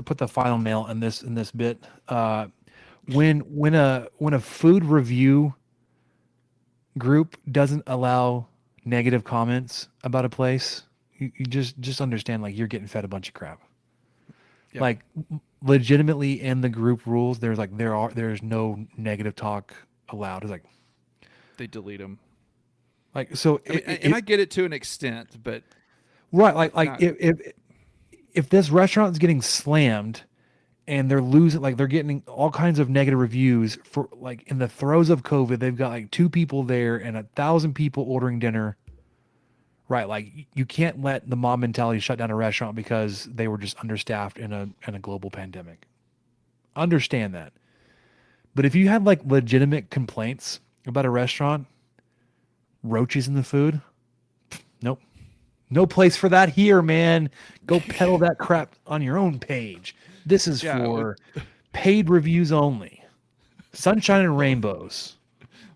put the final nail in this bit, when a food review group doesn't allow negative comments about a place, you just understand, like, you're getting fed a bunch of crap. Yep. Like, legitimately in the group rules, there's no negative talk allowed. It's like they delete them. Like, so, I get it to an extent, but right, like if this restaurant is getting slammed and they're losing, like, they're getting all kinds of negative reviews for, like, in the throes of COVID, they've got like 2 people there and 1,000 people ordering dinner. Right, like, you can't let the mob mentality shut down a restaurant because they were just understaffed in a global pandemic. Understand that. But if you had like legitimate complaints about a restaurant, roaches in the food. Nope. No place for that here, man. Go peddle that crap on your own page. This is for paid reviews only. Sunshine and rainbows.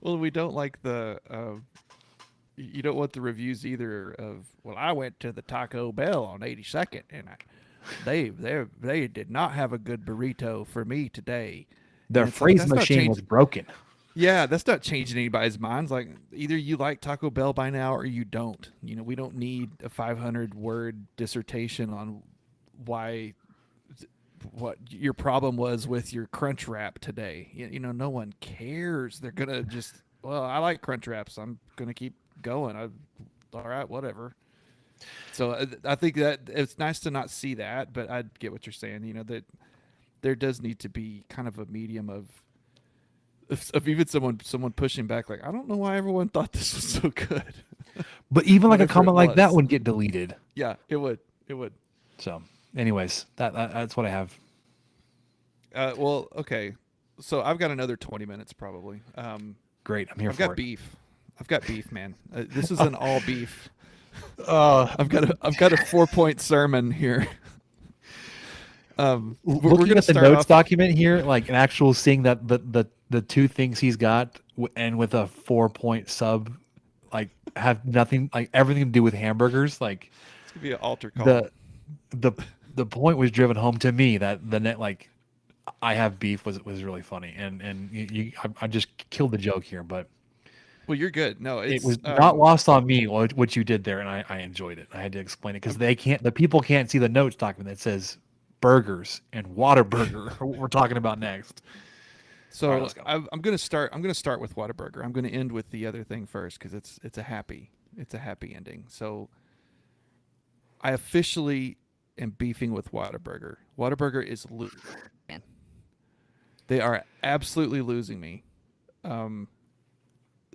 Well, we don't like the. You don't want the reviews either of. Well, I went to the Taco Bell on 82nd, and they did not have a good burrito for me today. Their phrase machine was broken. Yeah, that's not changing anybody's minds. Like, either you like Taco Bell by now or you don't. We don't need a 500-word dissertation on what your problem was with your Crunch Wrap today. No one cares. They're gonna just, well, I like Crunch Wraps. I'm gonna keep going. All right, whatever. So I think that it's nice to not see that, but I get what you're saying. That there does need to be kind of a medium of even someone pushing back, like, I don't know why everyone thought this was so good. But even like a comment like that would get deleted. Yeah, it would. So, anyways, that's what I have. Well, okay. So I've got another 20 minutes probably. Great, I'm here I've for it. I've got beef, man. This is an all beef. I've got a 4-point sermon here. Looking at the notes document here, like an actual seeing that the two things he's got and with a 4-point sub, like have nothing, like everything to do with hamburgers. Like it's gonna be an altar call. The point was driven home to me that the net, like, I have beef was really funny, and I just killed the joke here, but well, you're good. No, it was not lost on me what you did there, and I enjoyed it. I had to explain it because the people can't see the notes document that says burgers and Whataburger. What we're talking about next. So right, let's go. I'm gonna start with Whataburger. I'm gonna end with the other thing first because it's a happy ending. So I officially am beefing with Whataburger. Whataburger is Man. They are absolutely losing me.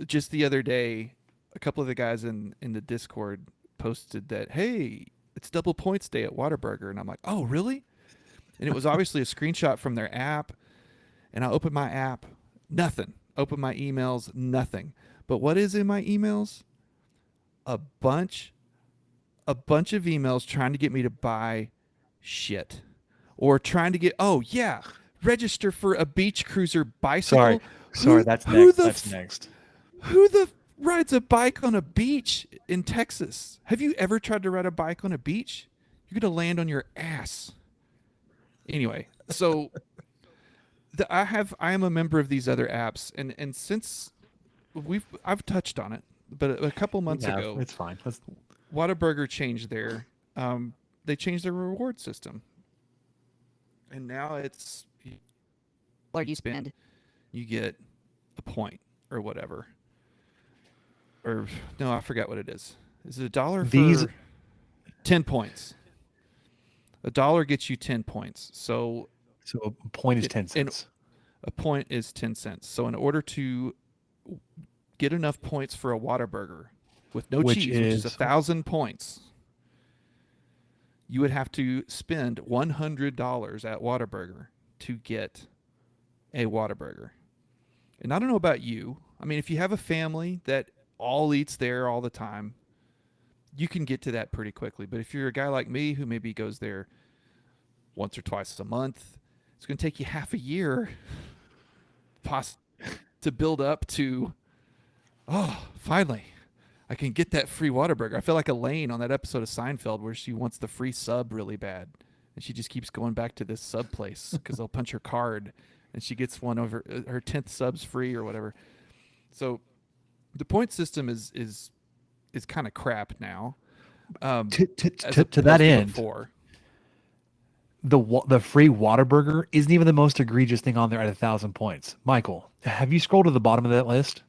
Just the other day, a couple of the guys in the Discord posted that, hey, it's double points day at Whataburger, and I'm like, oh, really? And it was obviously a screenshot from their app. And I opened my app, nothing. Open my emails, nothing. But what is in my emails? A bunch of emails trying to get me to buy shit, or trying to get, register for a beach cruiser bicycle. Sorry, that's next. Who the rides a bike on a beach in Texas? Have you ever tried to ride a bike on a beach? You're gonna land on your ass. Anyway, so I am a member of these other apps, and since I've touched on it, but a couple months ago, it's fine. Whataburger changed their reward system, and now it's What you spend? you get a point or whatever. Or no, I forgot what it is. Is it $1 for 10 points? $1 gets you 10 points. So a point is 10 cents. A point is 10 cents. So in order to get enough points for a Whataburger with no cheese, which is 1,000 points, you would have to spend $100 at Whataburger to get a Whataburger. And I don't know about you. I mean, if you have a family that all eats there all the time, you can get to that pretty quickly. But if you're a guy like me who maybe goes there once or twice a month, it's going to take you half a year to build up to, finally, I can get that free Whataburger. I feel like Elaine on that episode of Seinfeld where she wants the free sub really bad. And she just keeps going back to this sub place because they'll punch her card and she gets one over her 10th subs free or whatever. So the point system is kind of crap now. To that end, the free Whataburger isn't even the most egregious thing on there at 1,000 points. Michael, have you scrolled to the bottom of that list?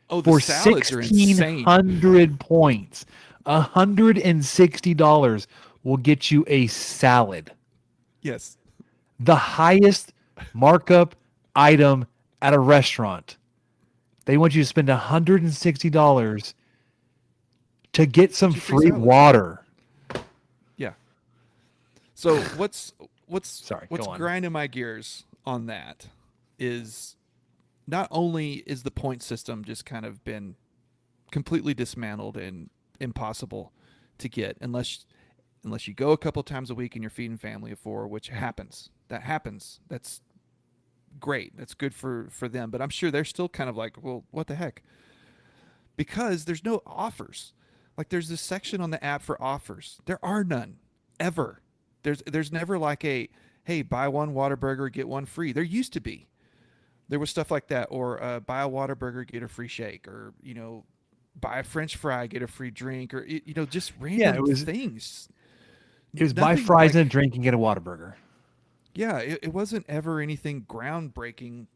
Oh, the for salads are insane. 1,600 points, $160 will get you a salad. Yes. The highest markup item at a restaurant. They want you to spend $160 to get some free water. Yeah. So what's Sorry, grinding my gears on that is not only is the point system just kind of been completely dismantled and impossible to get unless you go a couple times a week and you're feeding family of 4, which happens. That happens. That's great. That's good for them. But I'm sure they're still kind of like, well, what the heck? Because there's no offers. Like there's this section on the app for offers. There are none ever. There's never like a, hey, buy one Whataburger, get one free. There used to be. There was stuff like that, or buy a Whataburger, get a free shake, or buy a French fry, get a free drink, or just random things. It was buy fries and a drink and get a Whataburger. Yeah, it wasn't ever anything groundbreaking.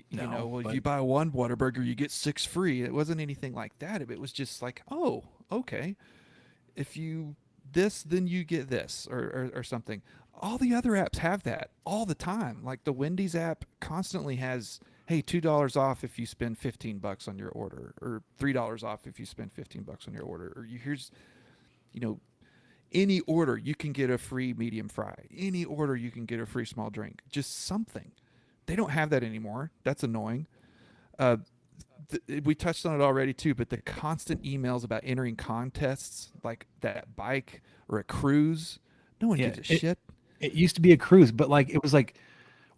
If you buy one Whataburger, you get 6 free. It wasn't anything like that. It was just like, oh, okay. If you this, then you get this, or something. All the other apps have that all the time. Like the Wendy's app constantly has, hey, $2 off if you spend $15 on your order, or $3 off if you spend $15 on your order, or here's, any order you can get a free medium fry. Any order you can get a free small drink. Just something. They don't have that anymore. That's annoying. We touched on it already too, but the constant emails about entering contests like that bike or a cruise, no one gives a shit. It used to be a cruise, but like it was like,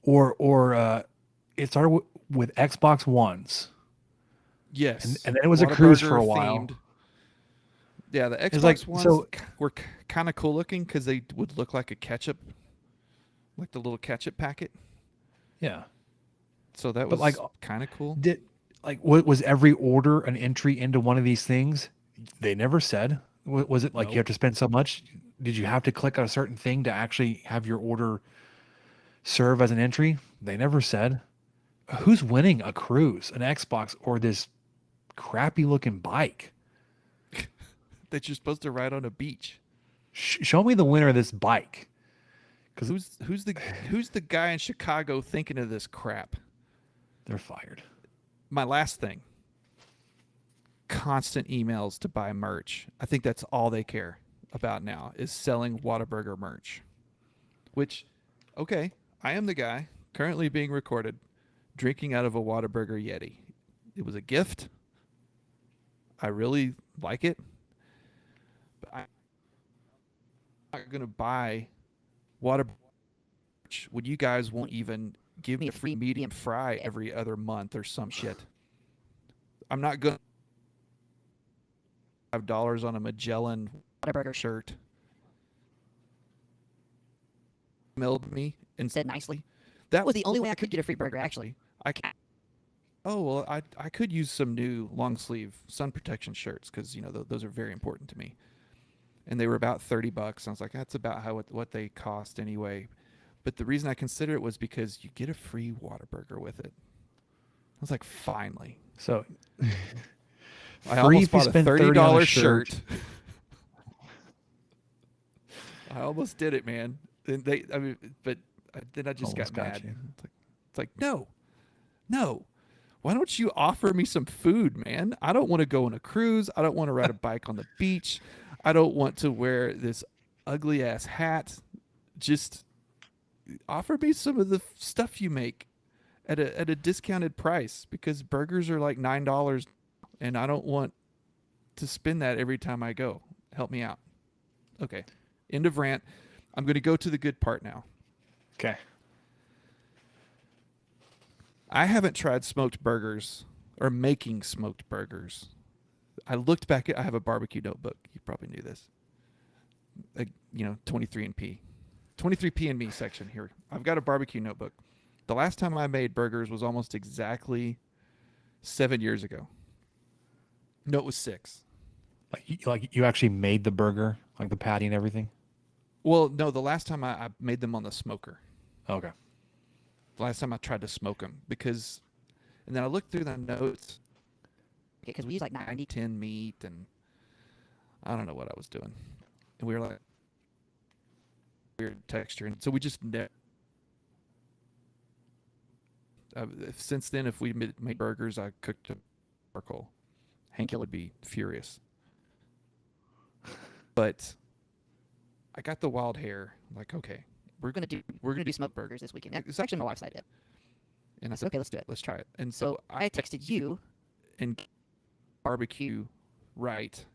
it started with Xbox Ones. Yes, and then it was a cruise for a while. Themed. Yeah, the Xbox Ones were kind of cool looking because they would look like a ketchup, like the little ketchup packet. Yeah. So that was like kind of cool. Was every order an entry into one of these things? They never said. Was it like you have to spend so much? Did you have to click on a certain thing to actually have your order serve as an entry? They never said. Who's winning a cruise, an Xbox, or this crappy looking bike that you're supposed to ride on a beach? Show me the winner of this bike. Because who's the guy in Chicago thinking of this crap? They're fired. My last thing. Constant emails to buy merch. I think that's all they care about now is selling Whataburger merch. Which, okay, I am the guy currently being recorded drinking out of a Whataburger Yeti. It was a gift. I really like it. But I'm not going to buy Whataburger when you guys won't even give me a free medium fry every other month or some shit. I'm not going to $5 on a Magellan Whataburger shirt. Emailed me and said nicely. That was the only way I could get a free burger, actually. I could use some new long sleeve sun protection shirts because those are very important to me. And they were about $30. I was like, that's about what they cost anyway. But the reason I consider it was because you get a free Whataburger with it. I was like, finally. So I almost bought a $30 shirt. I almost did it, man. But then I just got mad. It's like, no. Why don't you offer me some food, man? I don't want to go on a cruise. I don't want to ride a bike on the beach. I don't want to wear this ugly ass hat. Just offer me some of the stuff you make at a discounted price, because burgers are like $9 and I don't want to spend that every time I go. Help me out. Okay. End of rant. I'm going to go to the good part now. Okay. I haven't tried smoked burgers or making smoked burgers. I looked back I have a barbecue notebook. You probably knew this. 23andP. 23P&Me section here. I've got a barbecue notebook. The last time I made burgers was almost exactly 7 years ago. No, it was 6. Like you actually made the burger, like the patty and everything? Well, no, the last time I made them on the smoker. Okay. The last time I tried to smoke them, and then I looked through the notes. Because we use like 90-10 meat, and I don't know what I was doing. And we were like, weird texture. And so we just, since then, if we made burgers, I cooked a charcoal. Hank would be furious. But I got the wild hair. I'm like, okay, we're gonna do smoked burgers this weekend. It's actually my wife's idea. And I said, okay, let's do it. let's try it. And So I texted you. and barbecue right.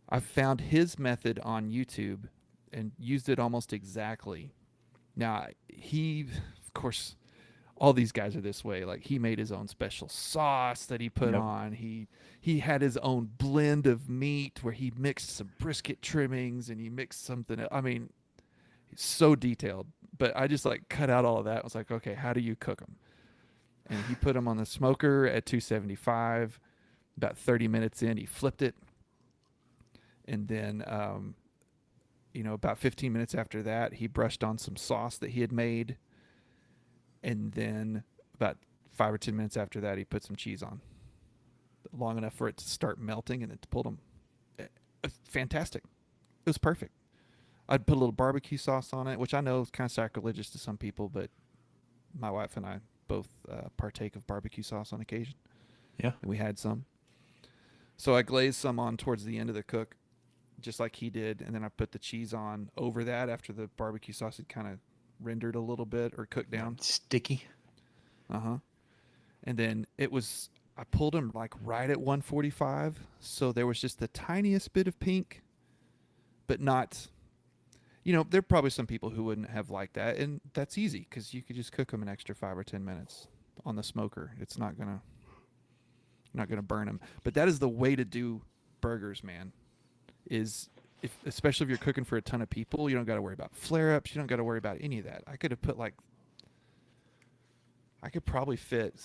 I found his method on YouTube and used it almost exactly. Now, of course, all these guys are this way. Like, he made his own special sauce that he put on. He had his own blend of meat where he mixed some brisket trimmings and he mixed something. I mean, he's so detailed. But I just like cut out all of that. I was like, okay, how do you cook them? And he put them on the smoker at 275. About 30 minutes in, he flipped it. And then, about 15 minutes after that, he brushed on some sauce that he had made. And then about 5 or 10 minutes after that, he put some cheese on. Long enough for it to start melting and then to pull them. Fantastic. It was perfect. I'd put a little barbecue sauce on it, which I know is kind of sacrilegious to some people, but my wife and I both partake of barbecue sauce on occasion. Yeah. And we had some. So I glazed some on towards the end of the cook, just like he did, and then I put the cheese on over that after the barbecue sauce had kind of rendered a little bit or cooked down. Sticky. Uh-huh. And then I pulled them like right at 145, so there was just the tiniest bit of pink, but not, there are probably some people who wouldn't have liked that, and that's easy because you could just cook them an extra 5 or 10 minutes on the smoker. It's not gonna burn them. But that is the way to do burgers, man. Especially if you're cooking for a ton of people, you don't got to worry about flare-ups. You don't got to worry about any of that. I could probably fit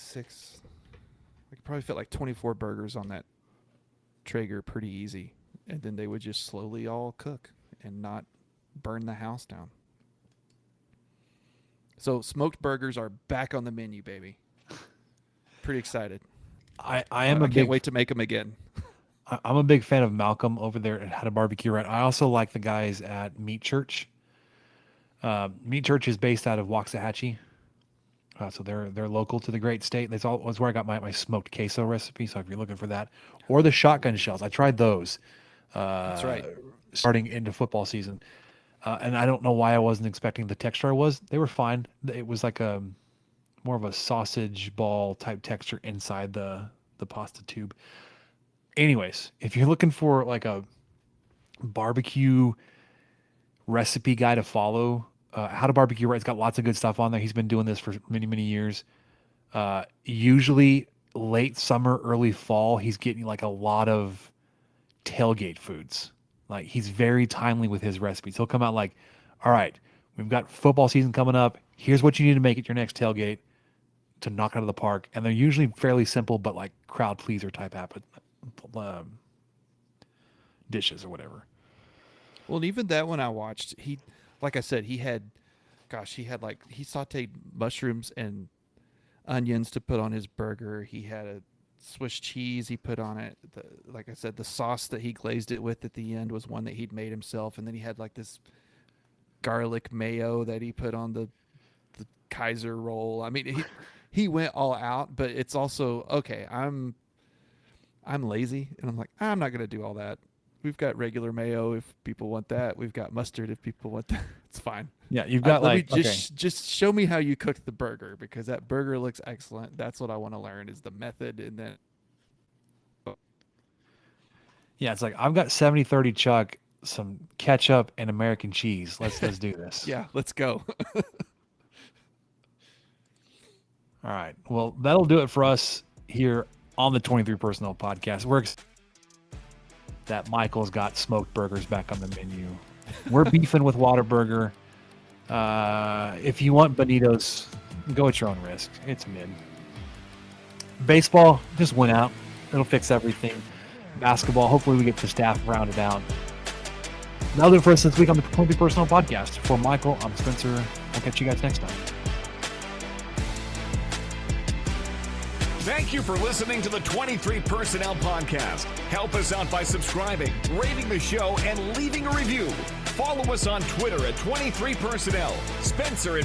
like 24 burgers on that Traeger pretty easy, and then they would just slowly all cook and not burn the house down. So smoked burgers are back on the menu, baby. Pretty excited. I can't wait to make them again. I'm a big fan of Malcolm over there at How to Barbecue Right. I also like the guys at Meat Church. Meat Church is based out of Waxahachie. So they're local to the great state. That's where I got my smoked queso recipe. So if you're looking for that, or the shotgun shells, I tried those. That's right. Starting into football season, and I don't know why I wasn't expecting the texture. They were fine. It was like more of a sausage ball type texture inside the pasta tube. Anyways, if you're looking for like a barbecue recipe guy to follow, How to Barbecue Right, it's got lots of good stuff on there. He's been doing this for many, many years. Usually late summer, early fall, he's getting like a lot of tailgate foods. Like, he's very timely with his recipes. He'll come out like, all right, we've got football season coming up. Here's what you need to make at your next tailgate to knock out of the park. And they're usually fairly simple, but like crowd pleaser type dishes or whatever. Well, even that one I watched, like I said, he sauteed mushrooms and onions to put on his burger. He had a Swiss cheese he put on it. Like I said, the sauce that he glazed it with at the end was one that he'd made himself. And then he had like this garlic mayo that he put on the Kaiser roll. I mean, he went all out, but it's also, okay, I'm lazy, and I'm like, I'm not going to do all that. We've got regular mayo if people want that. We've got mustard if people want that. It's fine. Yeah, you've got just show me how you cook the burger, because that burger looks excellent. That's what I want to learn, is the method. And then yeah, it's like, I've got 70-30 chuck, some ketchup, and American cheese. Let's do this. Yeah, let's go. All right. Well, that'll do it for us here on the 23 Personnel Podcast. We're excited that Michael's got smoked burgers back on the menu. We're beefing with Whataburger. If you want Benito's, go at your own risk. It's mid. Baseball, just went out. It'll fix everything. Basketball, hopefully we get the staff rounded out. That'll do it for us this week on the 23 Personnel Podcast. For Michael, I'm Spencer. I'll catch you guys next time. Thank you for listening to the 23 Personnel Podcast. Help us out by subscribing, rating the show, and leaving a review. Follow us on Twitter at 23Personnel. Spencer at